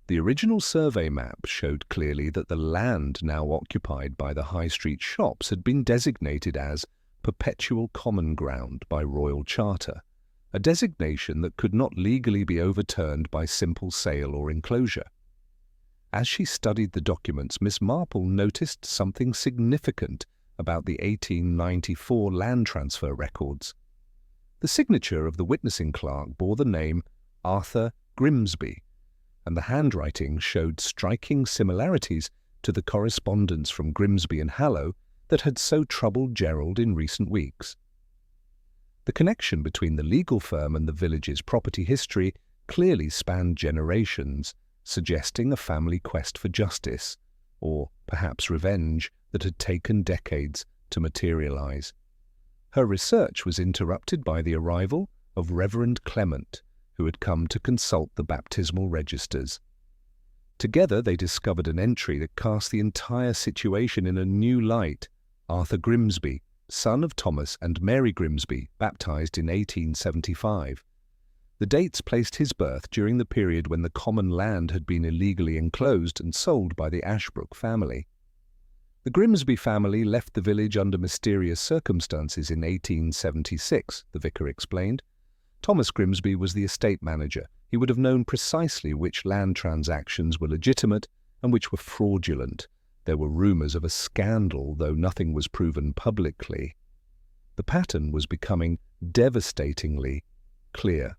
The original survey map showed clearly that the land now occupied by the high street shops had been designated as perpetual common ground by royal charter, a designation that could not legally be overturned by simple sale or enclosure. As she studied the documents, Miss Marple noticed something significant about the 1894 land transfer records. The signature of the witnessing clerk bore the name Arthur Grimsby, and the handwriting showed striking similarities to the correspondence from Grimsby and Hallow that had so troubled Gerald in recent weeks. The connection between the legal firm and the village's property history clearly spanned generations, suggesting a family quest for justice, or perhaps revenge, that had taken decades to materialize. Her research was interrupted by the arrival of Reverend Clement, who had come to consult the baptismal registers. Together they discovered an entry that cast the entire situation in a new light. Arthur Grimsby, son of Thomas and Mary Grimsby, baptized in 1875. The dates placed his birth during the period when the common land had been illegally enclosed and sold by the Ashbrook family. The Grimsby family left the village under mysterious circumstances in 1876, the vicar explained. Thomas Grimsby was the estate manager. He would have known precisely which land transactions were legitimate and which were fraudulent. There were rumours of a scandal, though nothing was proven publicly. The pattern was becoming devastatingly clear.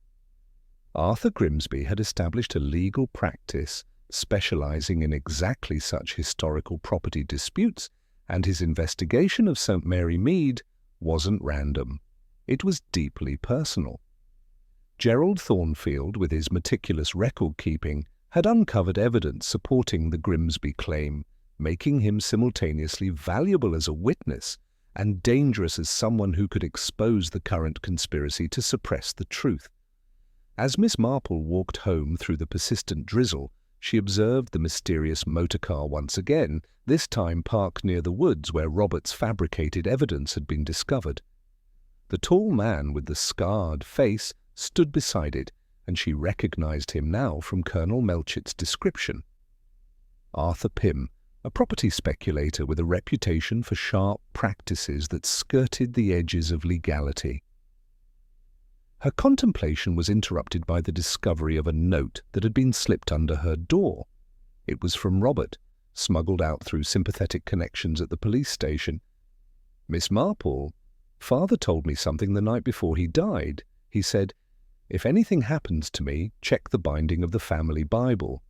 Arthur Grimsby had established a legal practice specializing in exactly such historical property disputes, and his investigation of St. Mary Mead wasn't random. It was deeply personal. Gerald Thornfield, with his meticulous record-keeping, had uncovered evidence supporting the Grimsby claim, making him simultaneously valuable as a witness and dangerous as someone who could expose the current conspiracy to suppress the truth. As Miss Marple walked home through the persistent drizzle, she observed the mysterious motor car once again, this time parked near the woods where Robert's fabricated evidence had been discovered. The tall man with the scarred face stood beside it, and she recognized him now from Colonel Melchett's description. Arthur Pym, a property speculator with a reputation for sharp practices that skirted the edges of legality. Her contemplation was interrupted by the discovery of a note that had been slipped under her door. It was from Robert, smuggled out through sympathetic connections at the police station. "Miss Marple, Father told me something the night before he died. He said, 'If anything happens to me, check the binding of the family Bible.'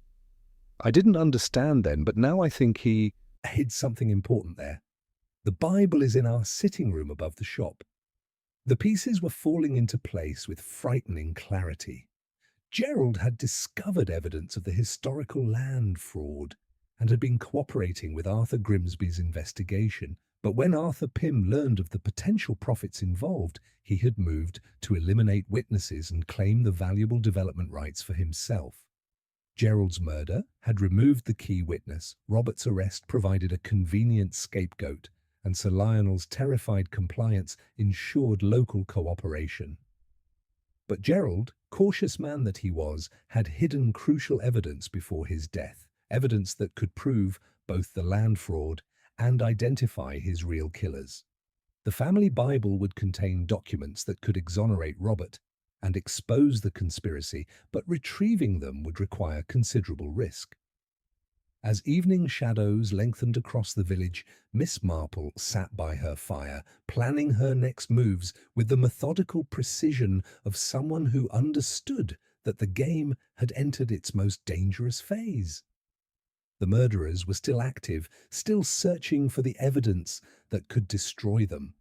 I didn't understand then, but now I think he hid something important there. The Bible is in our sitting room above the shop." The pieces were falling into place with frightening clarity. Gerald had discovered evidence of the historical land fraud, and had been cooperating with Arthur Grimsby's investigation. But when Arthur Pym learned of the potential profits involved, he had moved to eliminate witnesses and claim the valuable development rights for himself. Gerald's murder had removed the key witness, Robert's arrest provided a convenient scapegoat, and Sir Lionel's terrified compliance ensured local cooperation. But Gerald, cautious man that he was, had hidden crucial evidence before his death, evidence that could prove both the land fraud and identify his real killers. The family Bible would contain documents that could exonerate Robert and expose the conspiracy, but retrieving them would require considerable risk. As evening shadows lengthened across the village, Miss Marple sat by her fire, planning her next moves with the methodical precision of someone who understood that the game had entered its most dangerous phase. The murderers were still active, still searching for the evidence that could destroy them,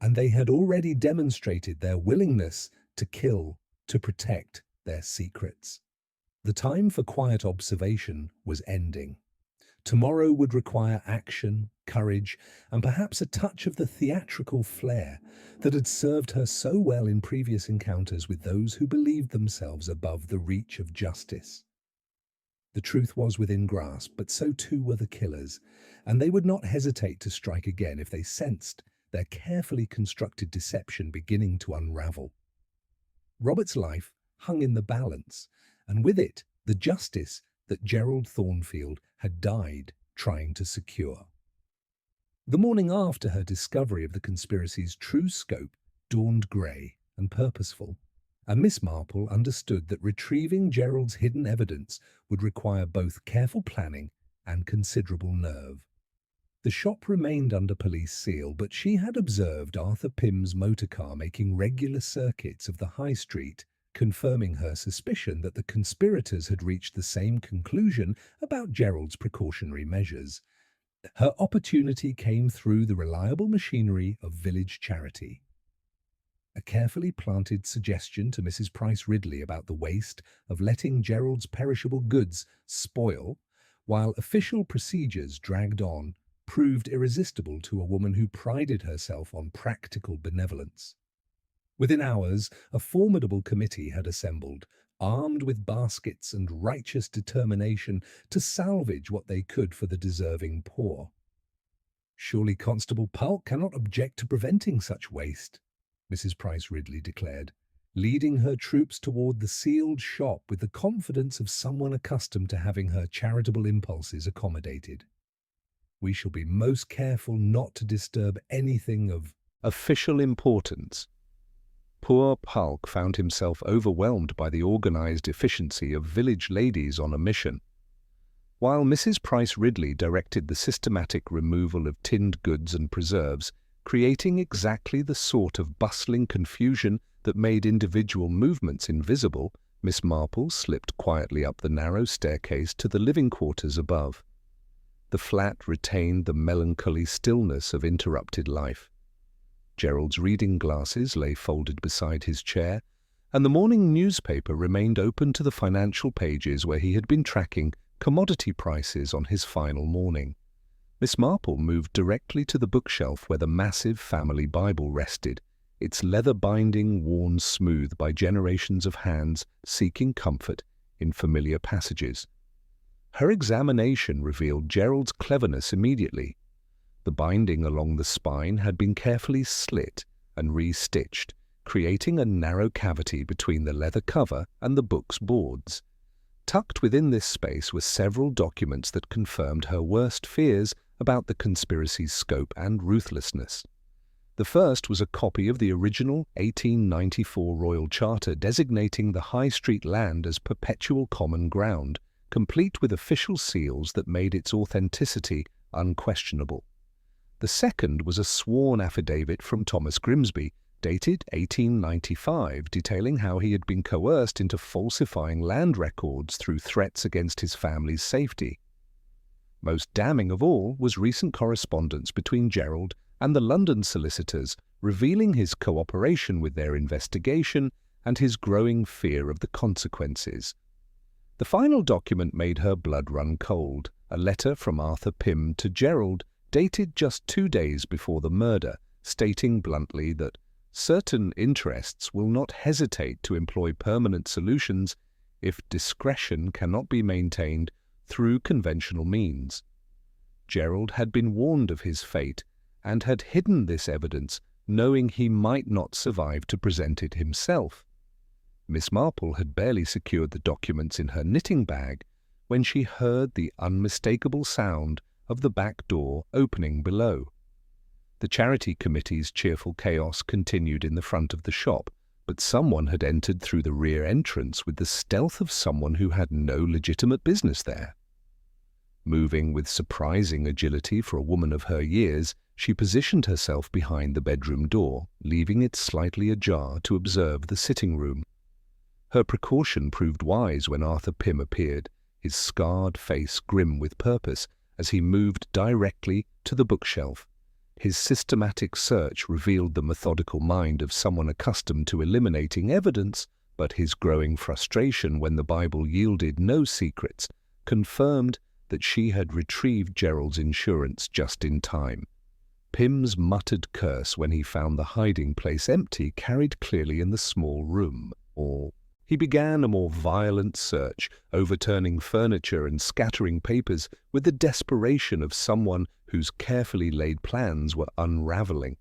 and they had already demonstrated their willingness to kill, to protect their secrets. The time for quiet observation was ending. Tomorrow would require action, courage, and perhaps a touch of the theatrical flair that had served her so well in previous encounters with those who believed themselves above the reach of justice. The truth was within grasp, but so too were the killers, and they would not hesitate to strike again if they sensed their carefully constructed deception beginning to unravel. Robert's life hung in the balance, and with it the justice that Gerald Thornfield had died trying to secure. The morning after her discovery of the conspiracy's true scope dawned grey and purposeful, and Miss Marple understood that retrieving Gerald's hidden evidence would require both careful planning and considerable nerve. The shop remained under police seal, but she had observed Arthur Pym's motorcar making regular circuits of the high street, confirming her suspicion that the conspirators had reached the same conclusion about Gerald's precautionary measures. Her opportunity came through the reliable machinery of village charity. A carefully planted suggestion to Mrs. Price Ridley about the waste of letting Gerald's perishable goods spoil while official procedures dragged on proved irresistible to a woman who prided herself on practical benevolence. Within hours, a formidable committee had assembled, armed with baskets and righteous determination to salvage what they could for the deserving poor. "Surely Constable Pulk cannot object to preventing such waste," Mrs. Price Ridley declared, leading her troops toward the sealed shop with the confidence of someone accustomed to having her charitable impulses accommodated. "We shall be most careful not to disturb anything of official importance." Poor Pulk found himself overwhelmed by the organized efficiency of village ladies on a mission. While Mrs. Price Ridley directed the systematic removal of tinned goods and preserves, creating exactly the sort of bustling confusion that made individual movements invisible, Miss Marple slipped quietly up the narrow staircase to the living quarters above. The flat retained the melancholy stillness of interrupted life. Gerald's reading glasses lay folded beside his chair, and the morning newspaper remained open to the financial pages where he had been tracking commodity prices on his final morning. Miss Marple moved directly to the bookshelf where the massive family Bible rested, its leather binding worn smooth by generations of hands seeking comfort in familiar passages. Her examination revealed Gerald's cleverness immediately. The binding along the spine had been carefully slit and re-stitched, creating a narrow cavity between the leather cover and the book's boards. Tucked within this space were several documents that confirmed her worst fears about the conspiracy's scope and ruthlessness. The first was a copy of the original 1894 Royal Charter designating the High Street land as perpetual common ground, complete with official seals that made its authenticity unquestionable. The second was a sworn affidavit from Thomas Grimsby, dated 1895, detailing how he had been coerced into falsifying land records through threats against his family's safety. Most damning of all was recent correspondence between Gerald and the London solicitors, revealing his cooperation with their investigation and his growing fear of the consequences. The final document made her blood run cold, a letter from Arthur Pym to Gerald, dated just 2 days before the murder, stating bluntly that certain interests will not hesitate to employ permanent solutions if discretion cannot be maintained through conventional means. Gerald had been warned of his fate and had hidden this evidence, knowing he might not survive to present it himself. Miss Marple had barely secured the documents in her knitting bag when she heard the unmistakable sound of the back door opening below. The charity committee's cheerful chaos continued in the front of the shop, but someone had entered through the rear entrance with the stealth of someone who had no legitimate business there. Moving with surprising agility for a woman of her years, she positioned herself behind the bedroom door, leaving it slightly ajar to observe the sitting room. Her precaution proved wise when Arthur Pym appeared, his scarred face grim with purpose, as he moved directly to the bookshelf. His systematic search revealed the methodical mind of someone accustomed to eliminating evidence, but his growing frustration when the Bible yielded no secrets confirmed that she had retrieved Gerald's insurance just in time. Pym's muttered curse when he found the hiding place empty carried clearly in the small room. He began a more violent search, overturning furniture and scattering papers with the desperation of someone whose carefully laid plans were unraveling.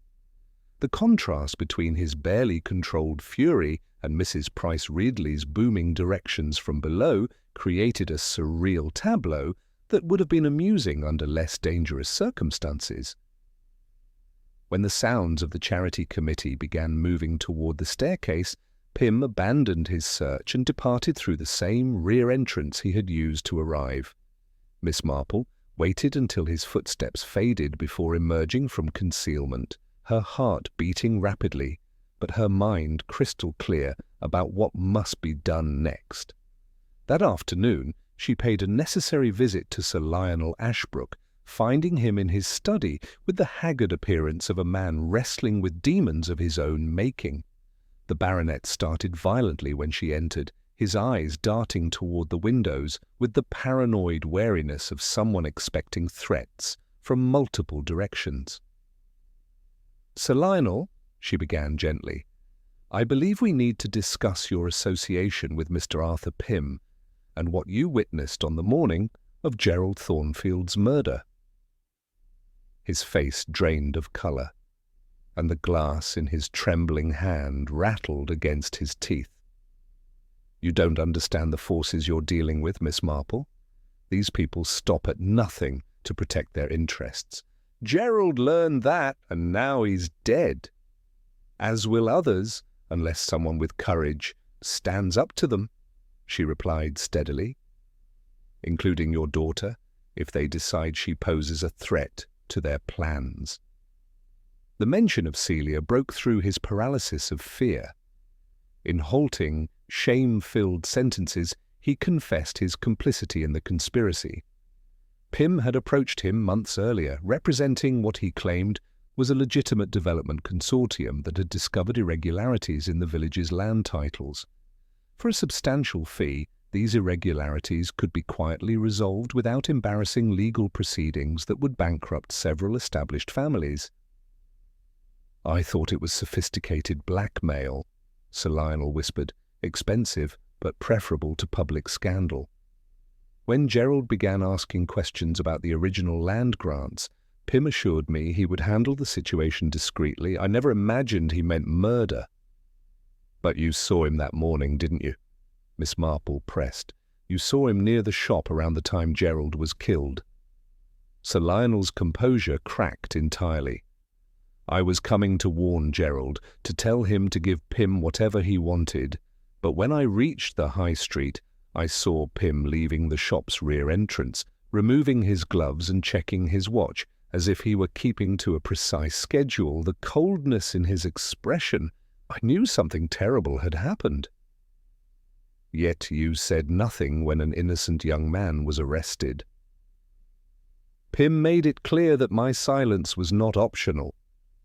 The contrast between his barely controlled fury and Mrs. Price Ridley's booming directions from below created a surreal tableau that would have been amusing under less dangerous circumstances. When the sounds of the charity committee began moving toward the staircase, Pym abandoned his search and departed through the same rear entrance he had used to arrive. Miss Marple waited until his footsteps faded before emerging from concealment, her heart beating rapidly, but her mind crystal clear about what must be done next. That afternoon, she paid a necessary visit to Sir Lionel Ashbrook, finding him in his study with the haggard appearance of a man wrestling with demons of his own making. The baronet started violently when she entered, his eyes darting toward the windows with the paranoid wariness of someone expecting threats from multiple directions. "Sir Lionel," she began gently, "I believe we need to discuss your association with Mr. Arthur Pym and what you witnessed on the morning of Gerald Thornfield's murder." His face drained of colour, and the glass in his trembling hand rattled against his teeth. "You don't understand the forces you're dealing with, Miss Marple. These people stop at nothing to protect their interests. Gerald learned that, and now he's dead. As will others, unless someone with courage stands up to them," she replied steadily. "Including your daughter, if they decide she poses a threat to their plans." The mention of Celia broke through his paralysis of fear. In halting, shame-filled sentences, he confessed his complicity in the conspiracy. Pym had approached him months earlier, representing what he claimed was a legitimate development consortium that had discovered irregularities in the village's land titles. For a substantial fee, these irregularities could be quietly resolved without embarrassing legal proceedings that would bankrupt several established families. "I thought it was sophisticated blackmail," Sir Lionel whispered, "expensive but preferable to public scandal." When Gerald began asking questions about the original land grants, Pym assured me he would handle the situation discreetly. "I never imagined he meant murder." "But you saw him that morning, didn't you?" Miss Marple pressed. "You saw him near the shop around the time Gerald was killed." Sir Lionel's composure cracked entirely. "I was coming to warn Gerald, to tell him to give Pym whatever he wanted, but when I reached the high street, I saw Pym leaving the shop's rear entrance, removing his gloves and checking his watch, as if he were keeping to a precise schedule. The coldness in his expression, I knew something terrible had happened." "Yet you said nothing when an innocent young man was arrested." "Pym made it clear that my silence was not optional,"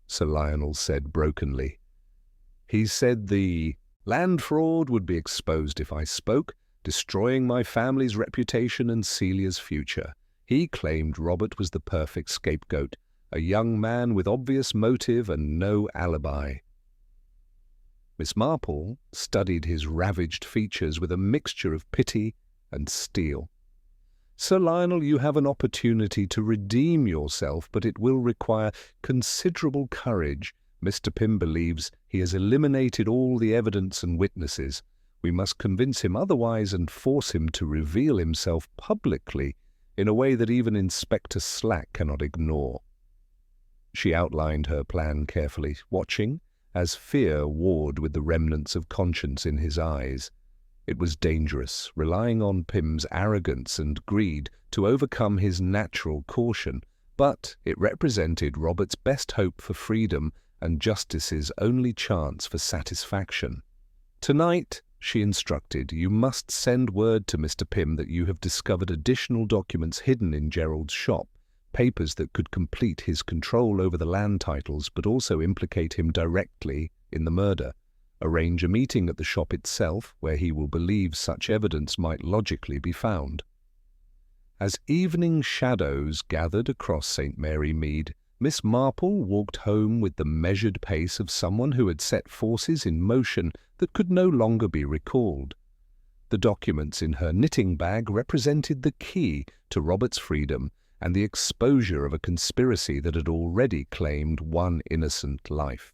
Sir Lionel said brokenly. "He said the land fraud would be exposed if I spoke, destroying my family's reputation and Celia's future. He claimed Robert was the perfect scapegoat, a young man with obvious motive and no alibi. Miss Marple studied his ravaged features with a mixture of pity and steel. Sir Lionel, you have an opportunity to redeem yourself, but it will require considerable courage. Mr. Pym believes he has eliminated all the evidence and witnesses. We must convince him otherwise and force him to reveal himself publicly in a way that even Inspector Slack cannot ignore. She outlined her plan carefully, watching as fear warred with the remnants of conscience in his eyes. It was dangerous, relying on Pym's arrogance and greed to overcome his natural caution, but it represented Robert's best hope for freedom and justice's only chance for satisfaction. Tonight, she instructed, you must send word to Mr. Pym that you have discovered additional documents hidden in Gerald's shop, papers that could complete his control over the land titles but also implicate him directly in the murder. Arrange a meeting at the shop itself where he will believe such evidence might logically be found. As evening shadows gathered across St. Mary Mead, Miss Marple walked home with the measured pace of someone who had set forces in motion that could no longer be recalled. The documents in her knitting bag represented the key to Robert's freedom and the exposure of a conspiracy that had already claimed one innocent life.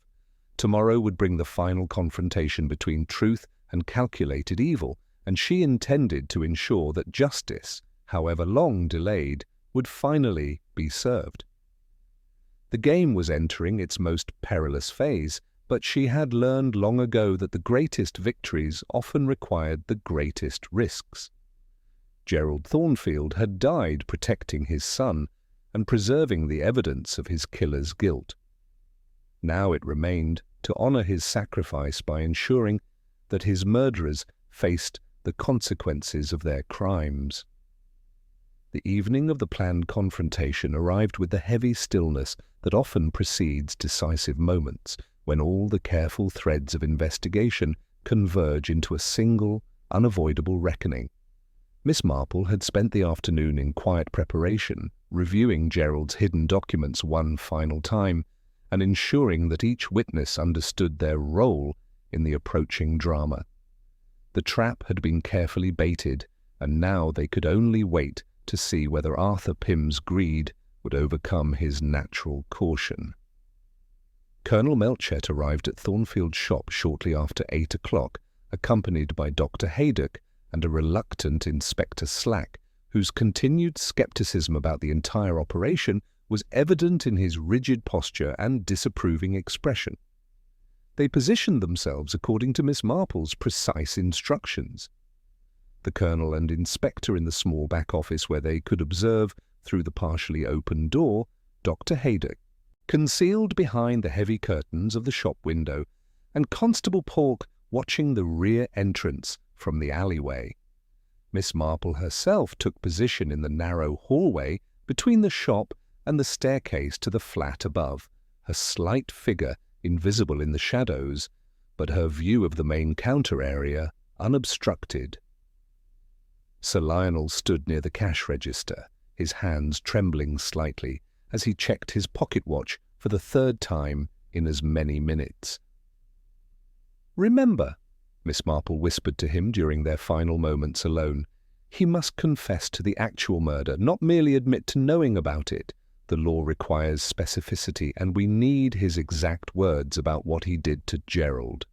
Tomorrow would bring the final confrontation between truth and calculated evil, and she intended to ensure that justice, however long delayed, would finally be served. The game was entering its most perilous phase, but she had learned long ago that the greatest victories often required the greatest risks. Gerald Thornfield had died protecting his son and preserving the evidence of his killer's guilt. Now it remained to honor his sacrifice by ensuring that his murderers faced the consequences of their crimes. The evening of the planned confrontation arrived with the heavy stillness that often precedes decisive moments, when all the careful threads of investigation converge into a single, unavoidable reckoning. Miss Marple had spent the afternoon in quiet preparation, reviewing Gerald's hidden documents one final time, and ensuring that each witness understood their role in the approaching drama. The trap had been carefully baited, and now they could only wait to see whether Arthur Pym's greed would overcome his natural caution. Colonel Melchett arrived at Thornfield's shop shortly after 8 o'clock, accompanied by Dr. Haydock and a reluctant Inspector Slack, whose continued skepticism about the entire operation was evident in his rigid posture and disapproving expression. They positioned themselves according to Miss Marple's precise instructions. The Colonel and Inspector in the small back office where they could observe, through the partially open door, Dr. Haydock, concealed behind the heavy curtains of the shop window, and Constable Pork watching the rear entrance from the alleyway. Miss Marple herself took position in the narrow hallway between the shop and the staircase to the flat above, her slight figure invisible in the shadows, but her view of the main counter area unobstructed. Sir Lionel stood near the cash register, his hands trembling slightly as he checked his pocket watch for the third time in as many minutes. "Remember," Miss Marple whispered to him during their final moments alone, "he must confess to the actual murder, not merely admit to knowing about it. The law requires specificity, and we need his exact words about what he did to Gerald."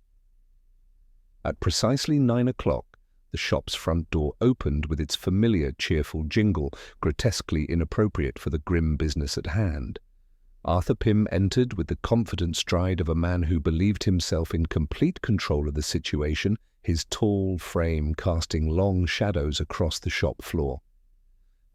At precisely 9 o'clock, the shop's front door opened with its familiar cheerful jingle, grotesquely inappropriate for the grim business at hand. Arthur Pym entered with the confident stride of a man who believed himself in complete control of the situation, his tall frame casting long shadows across the shop floor.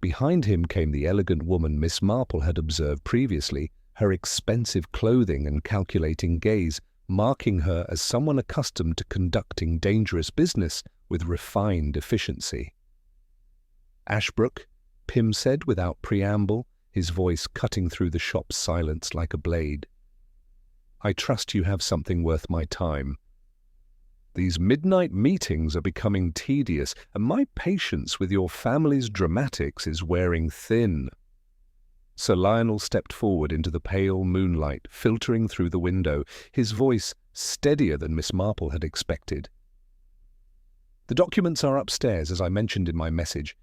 Behind him came the elegant woman Miss Marple had observed previously, her expensive clothing and calculating gaze marking her as someone accustomed to conducting dangerous business with refined efficiency. "Ashbrook," Pym said without preamble, his voice cutting through the shop's silence like a blade. "I trust you have something worth my time." These midnight meetings are becoming tedious, and my patience with your family's dramatics is wearing thin." Sir Lionel stepped forward into the pale moonlight filtering through the window, his voice steadier than Miss Marple had expected. "The documents are upstairs, as I mentioned in my message,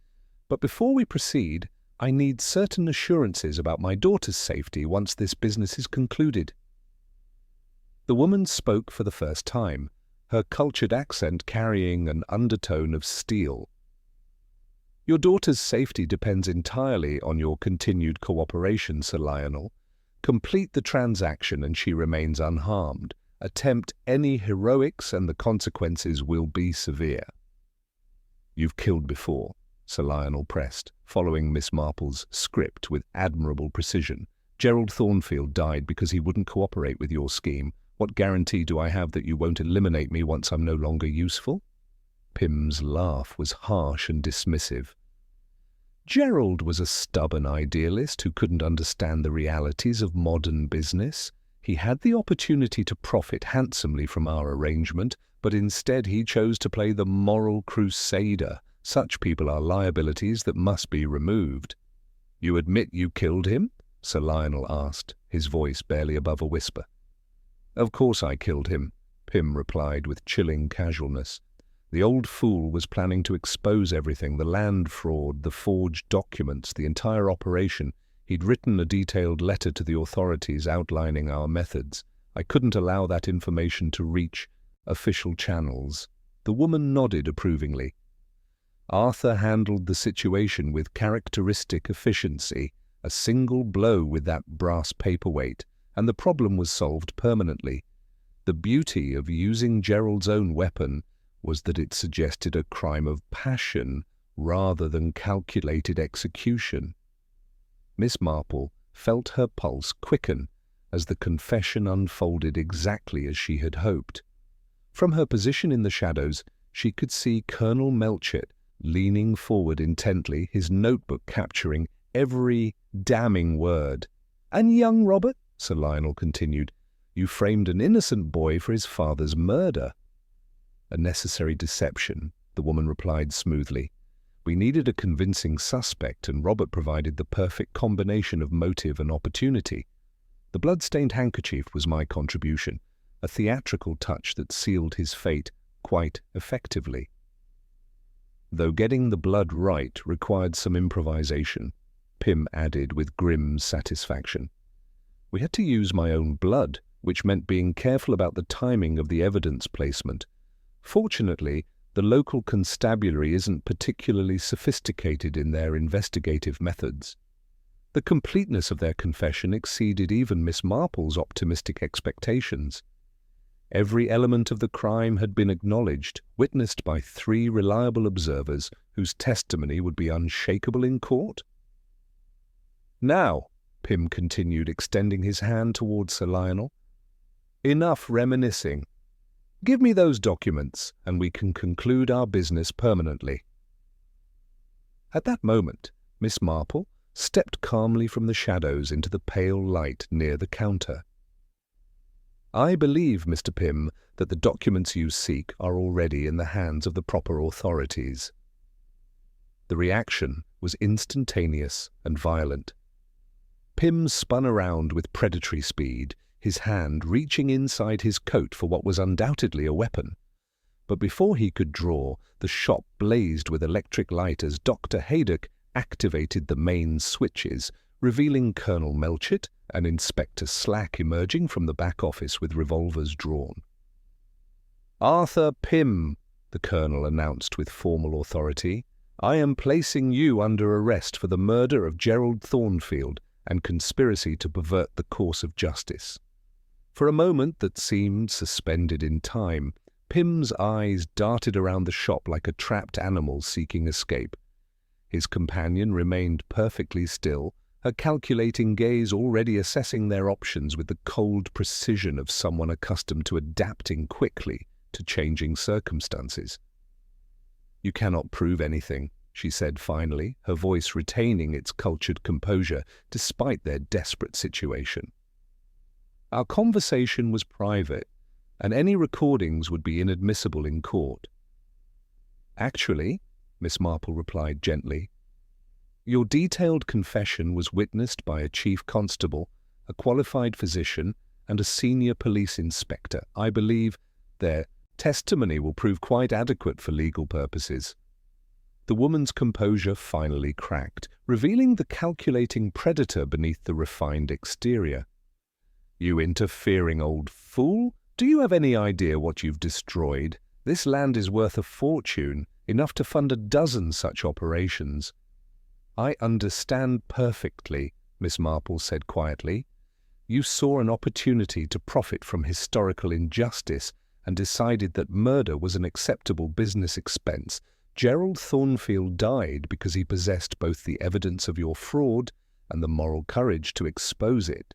but before we proceed, I need certain assurances about my daughter's safety once this business is concluded." The woman spoke for the first time, her cultured accent carrying an undertone of steel. "Your daughter's safety depends entirely on your continued cooperation, Sir Lionel. Complete the transaction and she remains unharmed. Attempt any heroics and the consequences will be severe." "You've killed before," Sir Lionel pressed, following Miss Marple's script with admirable precision. "Gerald Thornfield died because he wouldn't cooperate with your scheme. What guarantee do I have that you won't eliminate me once I'm no longer useful?" Pym's laugh was harsh and dismissive. Gerald was a stubborn idealist who couldn't understand the realities of modern business. He had the opportunity to profit handsomely from our arrangement, but instead he chose to play the moral crusader. Such people are liabilities that must be removed. "You admit you killed him?" Sir Lionel asked, his voice barely above a whisper. "Of course I killed him," Pym replied with chilling casualness. "The old fool was planning to expose everything, the land fraud, the forged documents, the entire operation. He'd written a detailed letter to the authorities outlining our methods. I couldn't allow that information to reach official channels." The woman nodded approvingly. "Arthur handled the situation with characteristic efficiency, a single blow with that brass paperweight, and the problem was solved permanently. The beauty of using Gerald's own weapon was that it suggested a crime of passion rather than calculated execution." Miss Marple felt her pulse quicken as the confession unfolded exactly as she had hoped. From her position in the shadows, she could see Colonel Melchett leaning forward intently, his notebook capturing every damning word. "And young Robert," Sir Lionel continued, "you framed an innocent boy for his father's murder." "A necessary deception," the woman replied smoothly. "We needed a convincing suspect, and Robert provided the perfect combination of motive and opportunity. The blood-stained handkerchief was my contribution, a theatrical touch that sealed his fate quite effectively. Though getting the blood right required some improvisation," Pym added with grim satisfaction. "We had to use my own blood, which meant being careful about the timing of the evidence placement. Fortunately, the local constabulary isn't particularly sophisticated in their investigative methods. The completeness of their confession exceeded even Miss Marple's optimistic expectations. Every element of the crime had been acknowledged, witnessed by 3 reliable observers whose testimony would be unshakable in court. "Now," Pym continued, extending his hand towards Sir Lionel, "enough reminiscing. Give me those documents, and we can conclude our business permanently." At that moment, Miss Marple stepped calmly from the shadows into the pale light near the counter. "I believe, Mr. Pym, that the documents you seek are already in the hands of the proper authorities." The reaction was instantaneous and violent. Pym spun around with predatory speed, his hand reaching inside his coat for what was undoubtedly a weapon. But before he could draw, the shop blazed with electric light as Dr. Haydock activated the main switches, revealing Colonel Melchett and Inspector Slack emerging from the back office with revolvers drawn. "Arthur Pym," the colonel announced with formal authority, "I am placing you under arrest for the murder of Gerald Thornfield and conspiracy to pervert the course of justice." For a moment that seemed suspended in time, Pym's eyes darted around the shop like a trapped animal seeking escape. His companion remained perfectly still, her calculating gaze already assessing their options with the cold precision of someone accustomed to adapting quickly to changing circumstances. "You cannot prove anything," she said finally, her voice retaining its cultured composure despite their desperate situation. "Our conversation was private. and any recordings would be inadmissible in court. "Actually," Miss Marple replied gently, "your detailed confession was witnessed by a chief constable, a qualified physician, and a senior police inspector. I believe their testimony will prove quite adequate for legal purposes." The woman's composure finally cracked, revealing the calculating predator beneath the refined exterior. "You interfering old fool! Do you have any idea what you've destroyed? This land is worth a fortune, enough to fund a dozen such operations." "I understand perfectly," Miss Marple said quietly. "You saw an opportunity to profit from historical injustice and decided that murder was an acceptable business expense. Gerald Thornfield died because he possessed both the evidence of your fraud and the moral courage to expose it."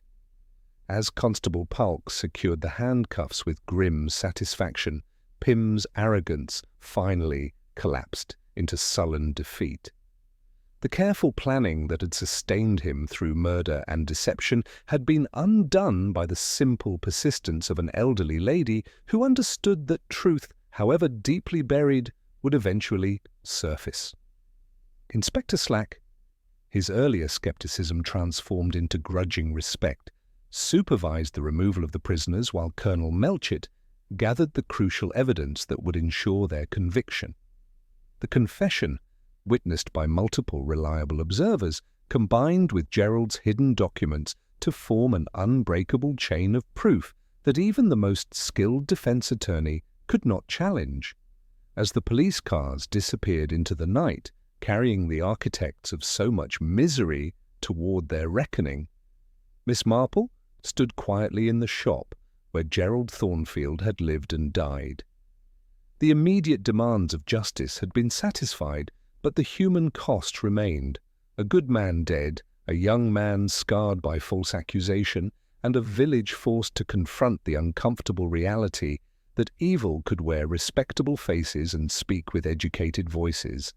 As Constable Palk secured the handcuffs with grim satisfaction, Pym's arrogance finally collapsed into sullen defeat. The careful planning that had sustained him through murder and deception had been undone by the simple persistence of an elderly lady who understood that truth, however deeply buried, would eventually surface. Inspector Slack, his earlier skepticism transformed into grudging respect, supervised the removal of the prisoners while Colonel Melchett gathered the crucial evidence that would ensure their conviction. The confession, witnessed by multiple reliable observers, combined with Gerald's hidden documents to form an unbreakable chain of proof that even the most skilled defense attorney could not challenge. As the police cars disappeared into the night, carrying the architects of so much misery toward their reckoning, Miss Marple stood quietly in the shop where Gerald Thornfield had lived and died. The immediate demands of justice had been satisfied, but the human cost remained. A good man dead, a young man scarred by false accusation, and a village forced to confront the uncomfortable reality that evil could wear respectable faces and speak with educated voices.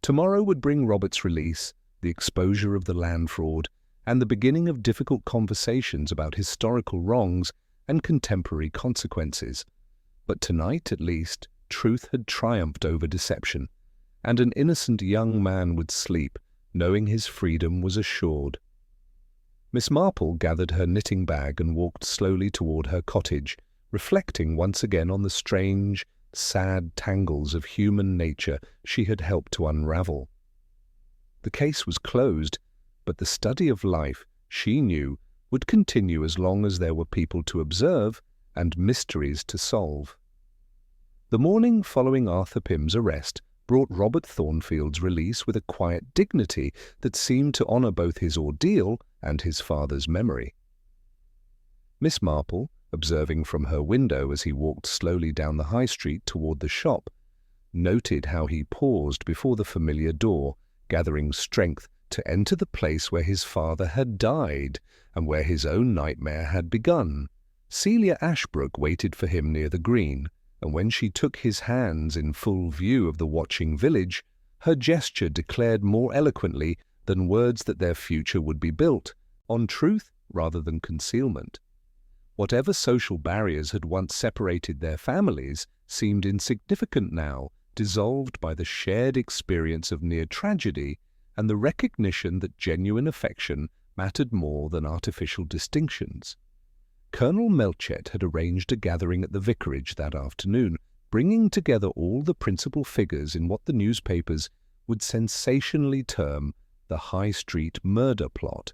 Tomorrow would bring Robert's release, the exposure of the land fraud, and the beginning of difficult conversations about historical wrongs and contemporary consequences. But tonight, at least, truth had triumphed over deception, and an innocent young man would sleep, knowing his freedom was assured. Miss Marple gathered her knitting bag and walked slowly toward her cottage, reflecting once again on the strange, sad tangles of human nature she had helped to unravel. The case was closed, but the study of life, she knew, would continue as long as there were people to observe and mysteries to solve. The morning following Arthur Pym's arrest brought Robert Thornfield's release with a quiet dignity that seemed to honor both his ordeal and his father's memory. Miss Marple, observing from her window as he walked slowly down the high street toward the shop, noted how he paused before the familiar door, gathering strength to enter the place where his father had died and where his own nightmare had begun. Celia Ashbrook waited for him near the green, and when she took his hands in full view of the watching village, her gesture declared more eloquently than words that their future would be built on truth rather than concealment. Whatever social barriers had once separated their families seemed insignificant now, dissolved by the shared experience of near tragedy and the recognition that genuine affection mattered more than artificial distinctions. Colonel Melchett had arranged a gathering at the vicarage that afternoon, bringing together all the principal figures in what the newspapers would sensationally term the High Street murder plot.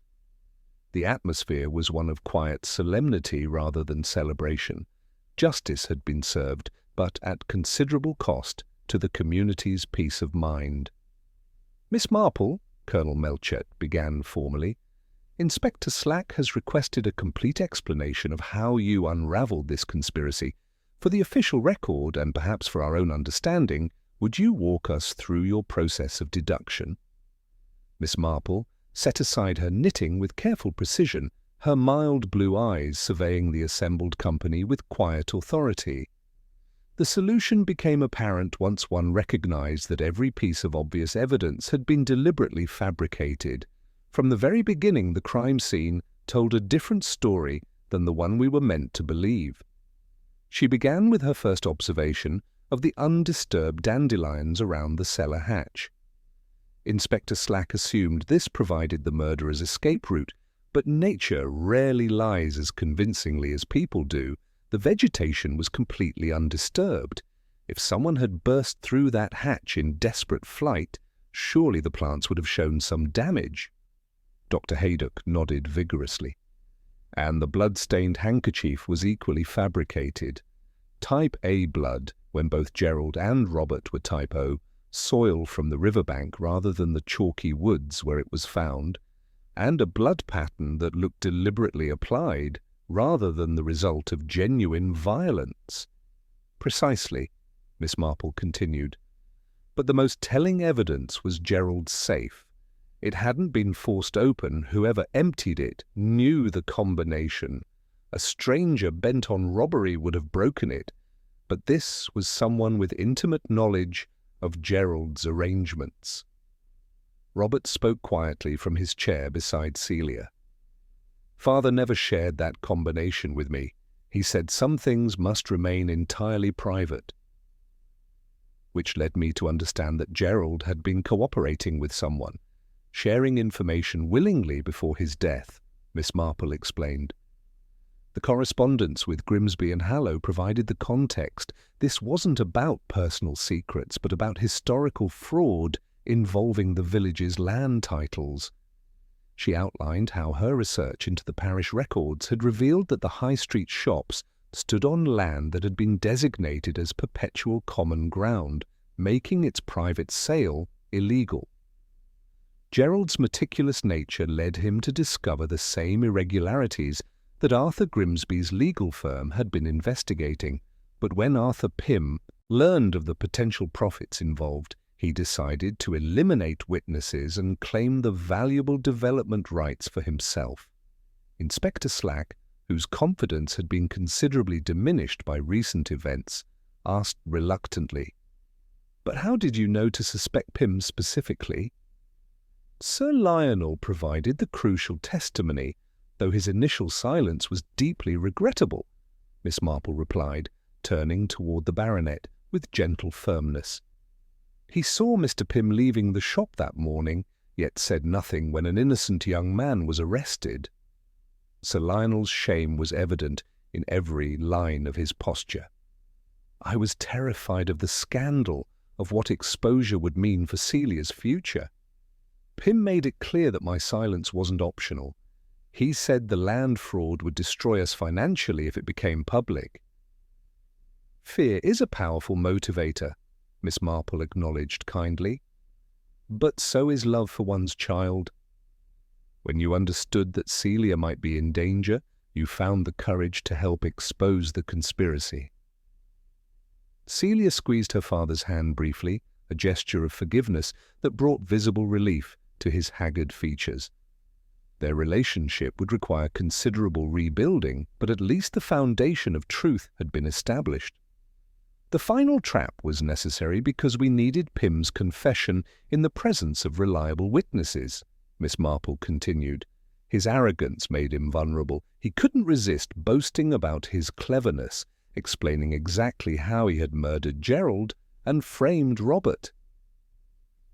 The atmosphere was one of quiet solemnity rather than celebration. Justice had been served, but at considerable cost to the community's peace of mind. "Miss Marple," Colonel Melchett began formally, "Inspector Slack has requested a complete explanation of how you unraveled this conspiracy. For the official record, and perhaps for our own understanding, would you walk us through your process of deduction?" Miss Marple set aside her knitting with careful precision, her mild blue eyes surveying the assembled company with quiet authority. The solution became apparent once one recognized that every piece of obvious evidence had been deliberately fabricated. From the very beginning, the crime scene told a different story than the one we were meant to believe. She began with her first observation of the undisturbed dandelions around the cellar hatch. Inspector Slack assumed this provided the murderer's escape route, but nature rarely lies as convincingly as people do. The vegetation was completely undisturbed. If someone had burst through that hatch in desperate flight, surely the plants would have shown some damage. Dr. Haydock nodded vigorously. And the blood-stained handkerchief was equally fabricated. Type A blood, when both Gerald and Robert were type O, soil from the riverbank rather than the chalky woods where it was found, and a blood pattern that looked deliberately applied rather than the result of genuine violence. Precisely, Miss Marple continued. But the most telling evidence was Gerald's safe. It hadn't been forced open. Whoever emptied it knew the combination. A stranger bent on robbery would have broken it, but this was someone with intimate knowledge of Gerald's arrangements. Robert spoke quietly from his chair beside Celia. Father never shared that combination with me. He said some things must remain entirely private. Which led me to understand that Gerald had been cooperating with someone, sharing information willingly before his death, Miss Marple explained. The correspondence with Grimsby and Hallow provided the context. This wasn't about personal secrets, but about historical fraud involving the village's land titles. She outlined how her research into the parish records had revealed that the high street shops stood on land that had been designated as perpetual common ground, making its private sale illegal. Gerald's meticulous nature led him to discover the same irregularities that Arthur Grimsby's legal firm had been investigating, but when Arthur Pym learned of the potential profits involved, he decided to eliminate witnesses and claim the valuable development rights for himself. Inspector Slack, whose confidence had been considerably diminished by recent events, asked reluctantly, "But how did you know to suspect Pym specifically?" "Sir Lionel provided the crucial testimony, though his initial silence was deeply regrettable," Miss Marple replied, turning toward the baronet with gentle firmness. "He saw Mr. Pym leaving the shop that morning, yet said nothing when an innocent young man was arrested." Sir Lionel's shame was evident in every line of his posture. "I was terrified of the scandal, of what exposure would mean for Celia's future. Pym made it clear that my silence wasn't optional. He said the land fraud would destroy us financially if it became public." "Fear is a powerful motivator," Miss Marple acknowledged kindly. "But so is love for one's child. When you understood that Celia might be in danger, you found the courage to help expose the conspiracy." Celia squeezed her father's hand briefly, a gesture of forgiveness that brought visible relief to his haggard features. Their relationship would require considerable rebuilding, but at least the foundation of truth had been established. The final trap was necessary because we needed Pym's confession in the presence of reliable witnesses, Miss Marple continued. His arrogance made him vulnerable. He couldn't resist boasting about his cleverness, explaining exactly how he had murdered Gerald and framed Robert.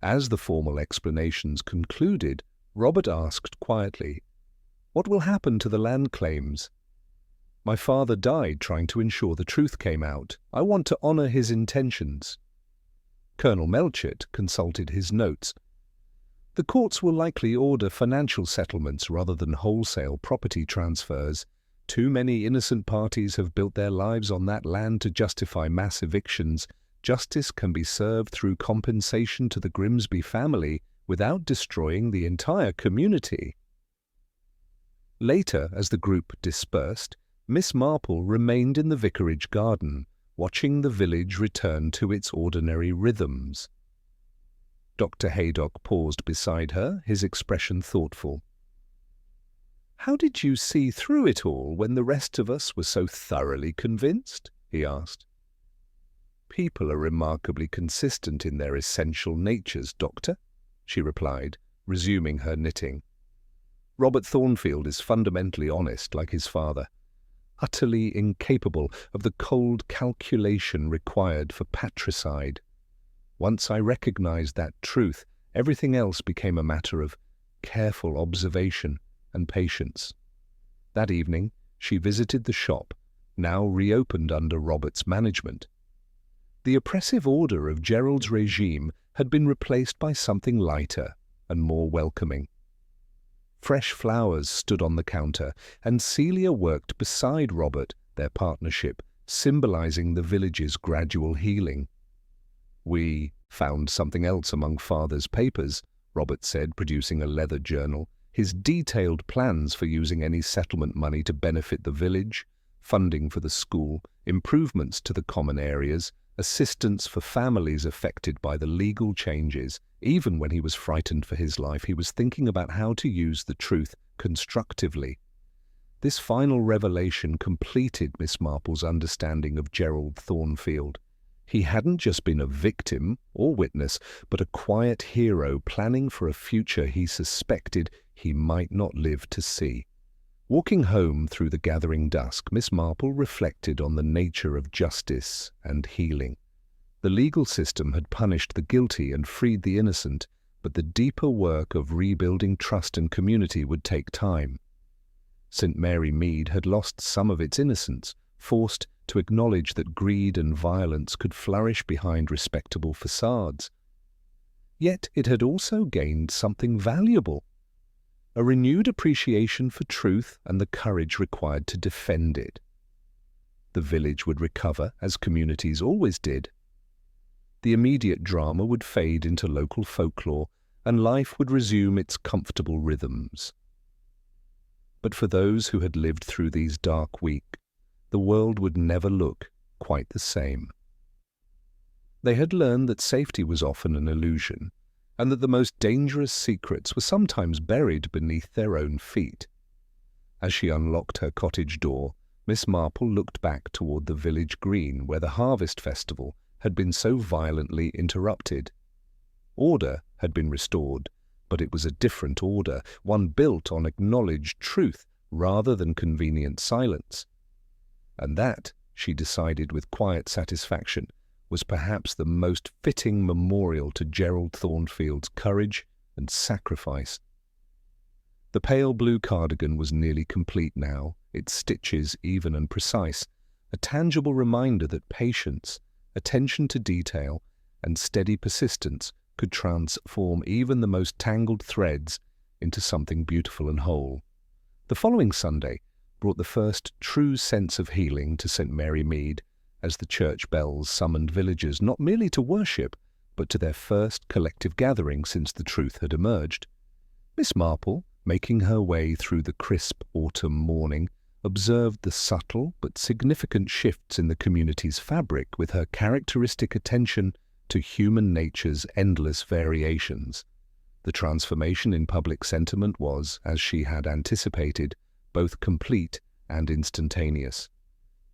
As the formal explanations concluded, Robert asked quietly, "What will happen to the land claims?" "My father died trying to ensure the truth came out. I want to honor his intentions." Colonel Melchett consulted his notes. "The courts will likely order financial settlements rather than wholesale property transfers. Too many innocent parties have built their lives on that land to justify mass evictions. Justice can be served through compensation to the Grimsby family without destroying the entire community." Later, as the group dispersed, Miss Marple remained in the vicarage garden, watching the village return to its ordinary rhythms. Dr. Haydock paused beside her, his expression thoughtful. "How did you see through it all when the rest of us were so thoroughly convinced?" he asked. "People are remarkably consistent in their essential natures, Doctor," she replied, resuming her knitting. "Robert Thornfield is fundamentally honest, like his father. utterly incapable of the cold calculation required for patricide. Once I recognized that truth, everything else became a matter of careful observation and patience. That evening, she visited the shop, now reopened under Robert's management. The oppressive order of Gerald's regime had been replaced by something lighter and more welcoming. Fresh flowers stood on the counter, and Celia worked beside Robert, their partnership, symbolizing the village's gradual healing. "We found something else among Father's papers," Robert said, producing a leather journal, his detailed plans for using any settlement money to benefit the village, funding for the school, improvements to the common areas, assistance for families affected by the legal changes. Even when he was frightened for his life, he was thinking about how to use the truth constructively. This final revelation completed Miss Marple's understanding of Gerald Thornfield. He hadn't just been a victim or witness, but a quiet hero planning for a future he suspected he might not live to see. Walking home through the gathering dusk, Miss Marple reflected on the nature of justice and healing. The legal system had punished the guilty and freed the innocent, but the deeper work of rebuilding trust and community would take time. St. Mary Mead had lost some of its innocence, forced to acknowledge that greed and violence could flourish behind respectable facades. Yet it had also gained something valuable: a renewed appreciation for truth and the courage required to defend it. The village would recover, as communities always did. The immediate drama would fade into local folklore, and life would resume its comfortable rhythms. But for those who had lived through these dark weeks, the world would never look quite the same. They had learned that safety was often an illusion, and that the most dangerous secrets were sometimes buried beneath their own feet. As she unlocked her cottage door, Miss Marple looked back toward the village green where the harvest festival had been so violently interrupted. Order had been restored, but it was a different order, one built on acknowledged truth rather than convenient silence. And that, she decided with quiet satisfaction, was perhaps the most fitting memorial to Gerald Thornfield's courage and sacrifice. The pale blue cardigan was nearly complete now, its stitches even and precise, a tangible reminder that patience, attention to detail, and steady persistence could transform even the most tangled threads into something beautiful and whole. The following Sunday brought the first true sense of healing to St. Mary Mead, as the church bells summoned villagers not merely to worship, but to their first collective gathering since the truth had emerged. Miss Marple, making her way through the crisp autumn morning, observed the subtle but significant shifts in the community's fabric with her characteristic attention to human nature's endless variations. The transformation in public sentiment was, as she had anticipated, both complete and instantaneous.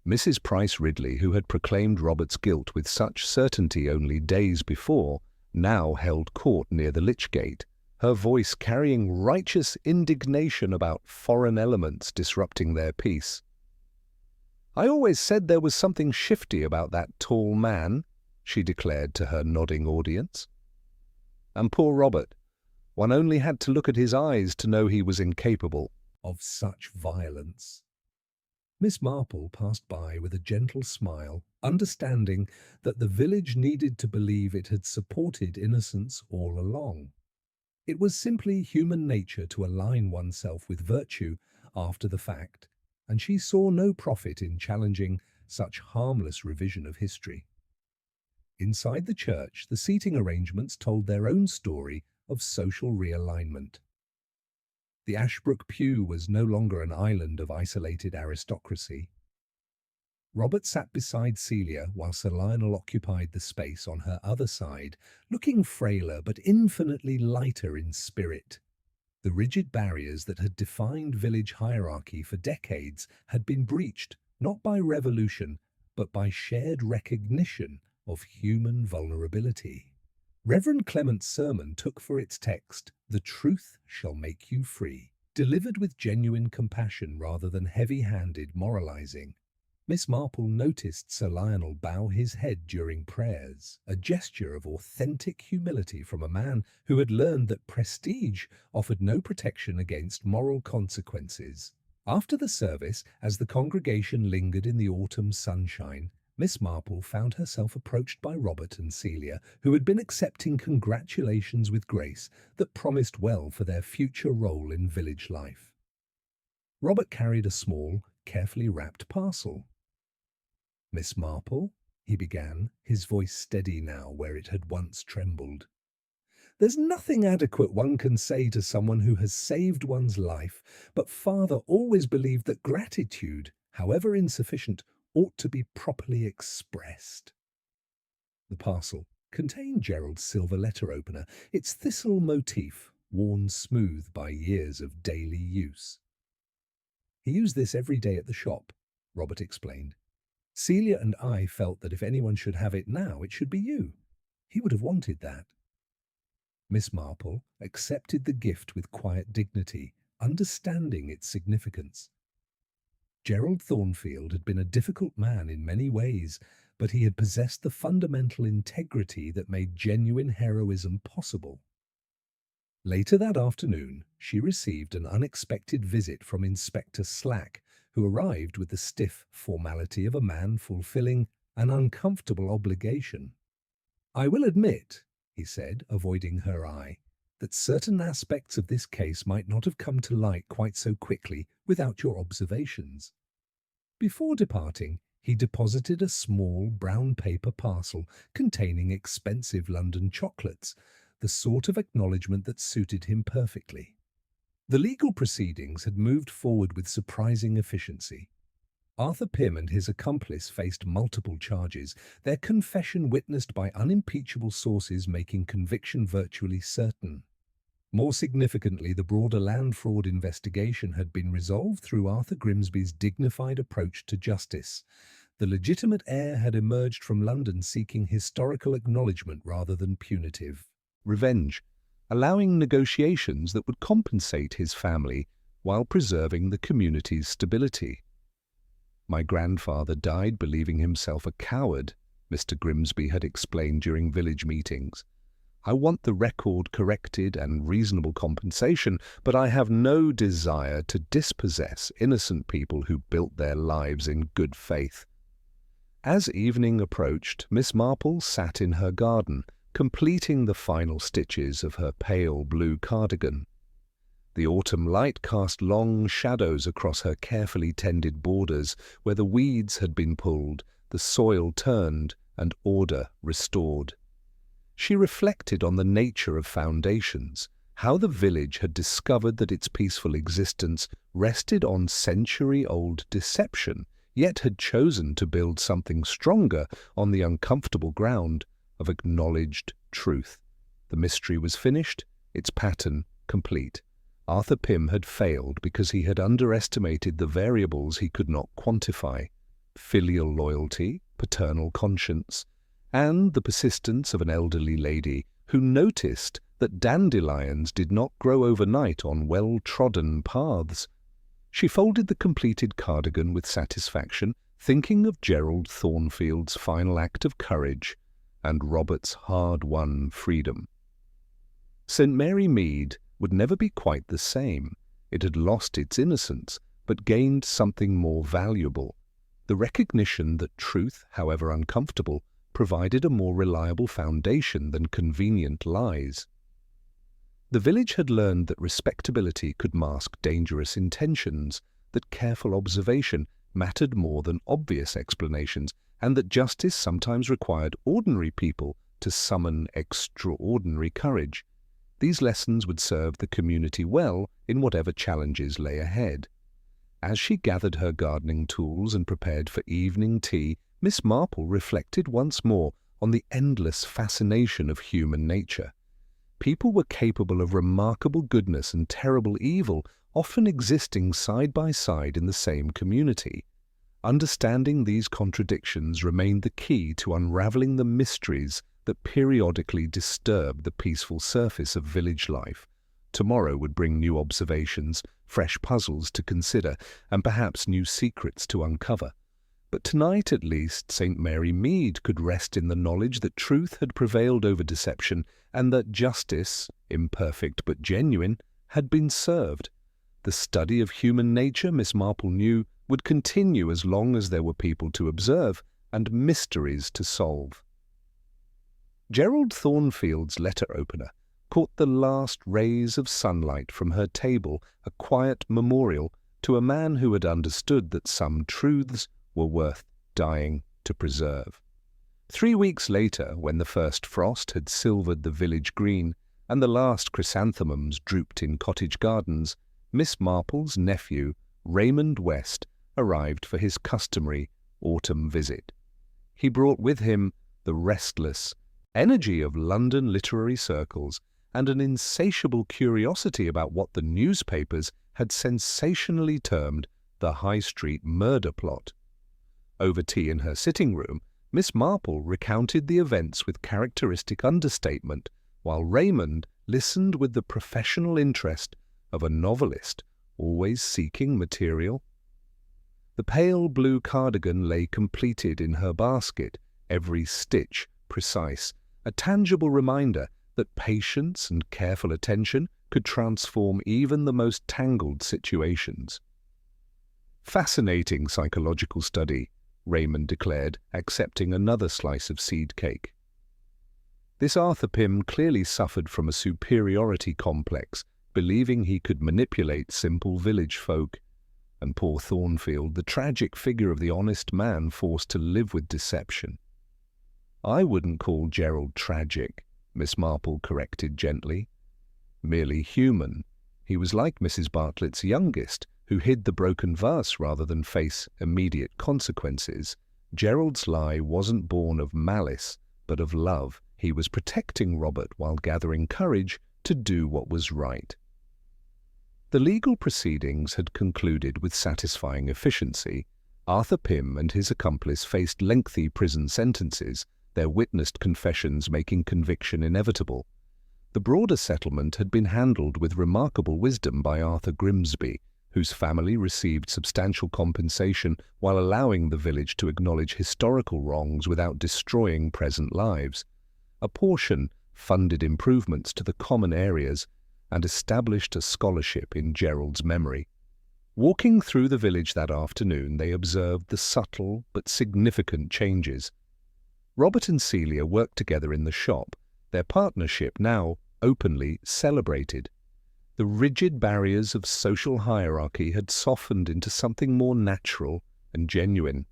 Mrs. Price Ridley, who had proclaimed Robert's guilt with such certainty only days before, now held court near the Lich Gate, her voice carrying righteous indignation about foreign elements disrupting their peace. "I always said there was something shifty about that tall man," she declared to her nodding audience. And poor Robert, one only had to look at his eyes to know he was incapable of such violence. Miss Marple passed by with a gentle smile, understanding that the village needed to believe it had supported innocence all along. It was simply human nature to align oneself with virtue after the fact, and she saw no profit in challenging such harmless revision of history. Inside the church, the seating arrangements told their own story of social realignment. The Ashbrook pew was no longer an island of isolated aristocracy. Robert sat beside Celia while Sir Lionel occupied the space on her other side, looking frailer but infinitely lighter in spirit. The rigid barriers that had defined village hierarchy for decades had been breached, not by revolution, but by shared recognition of human vulnerability. Reverend Clement's sermon took for its text, "The truth shall make you free." delivered with genuine compassion rather than heavy-handed moralizing. Miss Marple noticed Sir Lionel bow his head during prayers, a gesture of authentic humility from a man who had learned that prestige offered no protection against moral consequences. After the service, as the congregation lingered in the autumn sunshine, Miss Marple found herself approached by Robert and Celia, who had been accepting congratulations with grace that promised well for their future role in village life. Robert carried a small, carefully wrapped parcel. "Miss Marple," he began, his voice steady now where it had once trembled. "There's nothing adequate one can say to someone who has saved one's life, but Father always believed that gratitude, however insufficient, ought to be properly expressed." The parcel contained Gerald's silver letter opener, its thistle motif worn smooth by years of daily use. "He used this every day at the shop," Robert explained. "Celia and I felt that if anyone should have it now, it should be you. He would have wanted that." Miss Marple accepted the gift with quiet dignity, understanding its significance. Gerald Thornfield had been a difficult man in many ways, but he had possessed the fundamental integrity that made genuine heroism possible. Later that afternoon, she received an unexpected visit from Inspector Slack, who arrived with the stiff formality of a man fulfilling an uncomfortable obligation. "I will admit," he said, avoiding her eye, "that certain aspects of this case might not have come to light quite so quickly without your observations." Before departing, he deposited a small brown paper parcel containing expensive London chocolates, the sort of acknowledgement that suited him perfectly. The legal proceedings had moved forward with surprising efficiency. Arthur Pym and his accomplice faced multiple charges, their confession witnessed by unimpeachable sources making conviction virtually certain. More significantly, the broader land fraud investigation had been resolved through Arthur Grimsby's dignified approach to justice. The legitimate heir had emerged from London seeking historical acknowledgement rather than punitive revenge, allowing negotiations that would compensate his family while preserving the community's stability. "My grandfather died believing himself a coward," Mr. Grimsby had explained during village meetings. "I want the record corrected and reasonable compensation, but I have no desire to dispossess innocent people who built their lives in good faith." As evening approached, Miss Marple sat in her garden, completing the final stitches of her pale blue cardigan. The autumn light cast long shadows across her carefully tended borders where the weeds had been pulled, the soil turned, and order restored. She reflected on the nature of foundations, how the village had discovered that its peaceful existence rested on century-old deception, yet had chosen to build something stronger on the uncomfortable ground of acknowledged truth. The mystery was finished, its pattern complete. Arthur Pym had failed because he had underestimated the variables he could not quantify: filial loyalty, paternal conscience, and the persistence of an elderly lady who noticed that dandelions did not grow overnight on well-trodden paths. She folded the completed cardigan with satisfaction, thinking of Gerald Thornfield's final act of courage and Robert's hard-won freedom. St. Mary Mead would never be quite the same. It had lost its innocence, but gained something more valuable: the recognition that truth, however uncomfortable, provided a more reliable foundation than convenient lies. The village had learned that respectability could mask dangerous intentions, that careful observation mattered more than obvious explanations, and that justice sometimes required ordinary people to summon extraordinary courage. These lessons would serve the community well in whatever challenges lay ahead. As she gathered her gardening tools and prepared for evening tea, Miss Marple reflected once more on the endless fascination of human nature. People were capable of remarkable goodness and terrible evil, often existing side by side in the same community. Understanding these contradictions remained the key to unraveling the mysteries that periodically disturbed the peaceful surface of village life, Tomorrow would bring new observations, fresh puzzles to consider, and perhaps new secrets to uncover. But tonight, at least, St. Mary Mead could rest in the knowledge that truth had prevailed over deception and that justice, imperfect but genuine, had been served. The study of human nature, Miss Marple knew, would continue as long as there were people to observe and mysteries to solve. Gerald Thornfield's letter opener caught the last rays of sunlight from her table, a quiet memorial to a man who had understood that some truths were worth dying to preserve. 3 weeks later, when the first frost had silvered the village green and the last chrysanthemums drooped in cottage gardens, Miss Marple's nephew, Raymond West, arrived for his customary autumn visit. He brought with him the restless energy of London literary circles and an insatiable curiosity about what the newspapers had sensationally termed the High Street murder plot. Over tea in her sitting room, Miss Marple recounted the events with characteristic understatement, while Raymond listened with the professional interest of a novelist always seeking material. The pale blue cardigan lay completed in her basket, every stitch precise, a tangible reminder that patience and careful attention could transform even the most tangled situations. Fascinating psychological study, Raymond declared, accepting another slice of seed cake. This Arthur Pym clearly suffered from a superiority complex, believing he could manipulate simple village folk. And poor Thornfield, the tragic figure of the honest man forced to live with deception. I wouldn't call Gerald tragic, Miss Marple corrected gently. Merely human. He was like Mrs. Bartlett's youngest, who hid the broken vase rather than face immediate consequences. Gerald's lie wasn't born of malice, but of love. He was protecting Robert while gathering courage to do what was right. The legal proceedings had concluded with satisfying efficiency. Arthur Pym and his accomplice faced lengthy prison sentences, their witnessed confessions making conviction inevitable. The broader settlement had been handled with remarkable wisdom by Arthur Grimsby, whose family received substantial compensation while allowing the village to acknowledge historical wrongs without destroying present lives. A portion funded improvements to the common areas and established a scholarship in Gerald's memory. Walking through the village that afternoon, they observed the subtle but significant changes. Robert and Celia worked together in the shop, their partnership now openly celebrated. The rigid barriers of social hierarchy had softened into something more natural and genuine.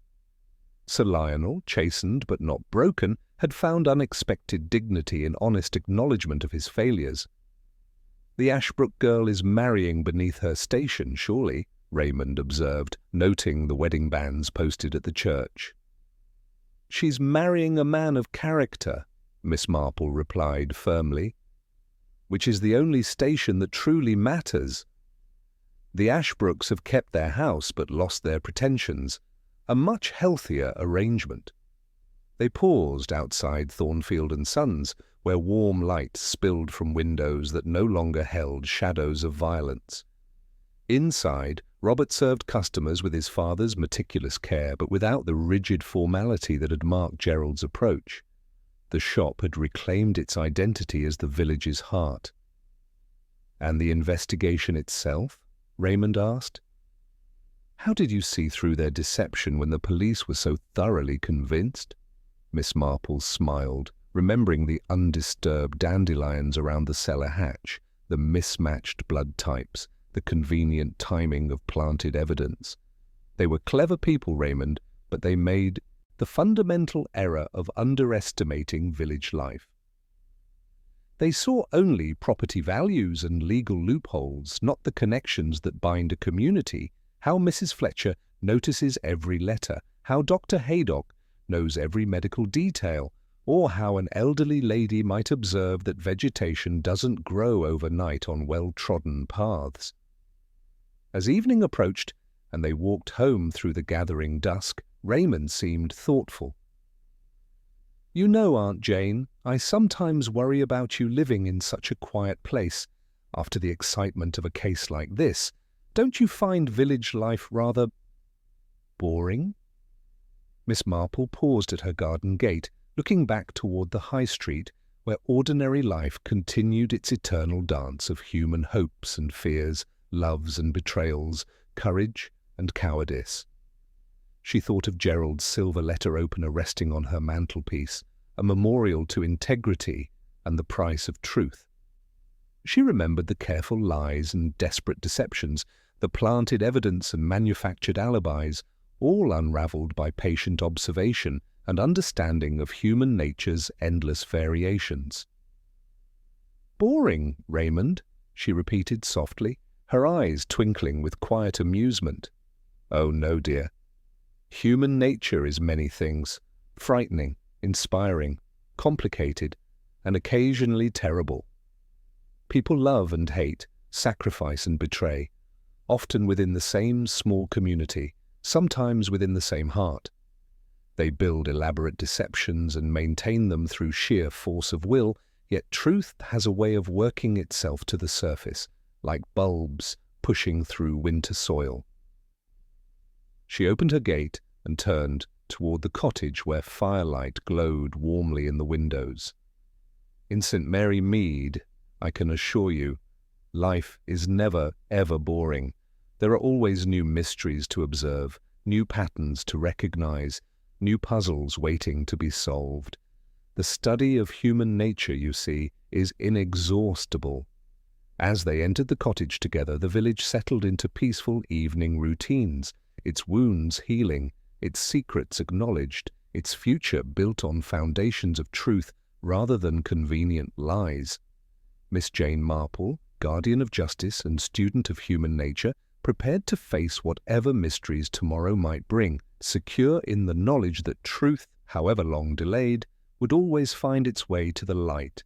Sir Lionel, chastened but not broken, had found unexpected dignity in honest acknowledgement of his failures. "The Ashbrook girl is marrying beneath her station, surely," Raymond observed, noting the wedding bands posted at the church. "She's marrying a man of character," Miss Marple replied firmly, "which is the only station that truly matters. The Ashbrooks have kept their house but lost their pretensions, a much healthier arrangement." They paused outside Thornfield and Sons, where warm light spilled from windows that no longer held shadows of violence. Inside, Robert served customers with his father's meticulous care, but without the rigid formality that had marked Gerald's approach. The shop had reclaimed its identity as the village's heart. "And the investigation itself?" Raymond asked. "How did you see through their deception when the police were so thoroughly convinced?" Miss Marple smiled, remembering the undisturbed dandelions around the cellar hatch, the mismatched blood types, the convenient timing of planted evidence. "They were clever people, Raymond, but they made the fundamental error of underestimating village life. They saw only property values and legal loopholes, not the connections that bind a community, how Mrs. Fletcher notices every letter, how Dr. Haydock knows every medical detail, or how an elderly lady might observe that vegetation doesn't grow overnight on well-trodden paths." As evening approached and they walked home through the gathering dusk, Raymond seemed thoughtful. "You know, Aunt Jane, I sometimes worry about you living in such a quiet place. After the excitement of a case like this, don't you find village life rather boring? Miss Marple paused at her garden gate, looking back toward the high street, where ordinary life continued its eternal dance of human hopes and fears, loves and betrayals, courage and cowardice. She thought of Gerald's silver letter opener resting on her mantelpiece, a memorial to integrity and the price of truth. She remembered the careful lies and desperate deceptions, the planted evidence and manufactured alibis, all unravelled by patient observation and understanding of human nature's endless variations. "Boring, Raymond," she repeated softly, her eyes twinkling with quiet amusement. "Oh, no, dear. Human nature is many things, frightening, inspiring, complicated, and occasionally terrible. People love and hate, sacrifice and betray, often within the same small community, sometimes within the same heart. They build elaborate deceptions and maintain them through sheer force of will, yet truth has a way of working itself to the surface, like bulbs pushing through winter soil." She opened her gate and turned toward the cottage where firelight glowed warmly in the windows. "In St. Mary Mead, I can assure you, life is never, ever boring. There are always new mysteries to observe, new patterns to recognize, new puzzles waiting to be solved. The study of human nature, you see, is inexhaustible." As they entered the cottage together, the village settled into peaceful evening routines, its wounds healing, its secrets acknowledged, its future built on foundations of truth rather than convenient lies. Miss Jane Marple, guardian of justice and student of human nature, prepared to face whatever mysteries tomorrow might bring, secure in the knowledge that truth, however long delayed, would always find its way to the light.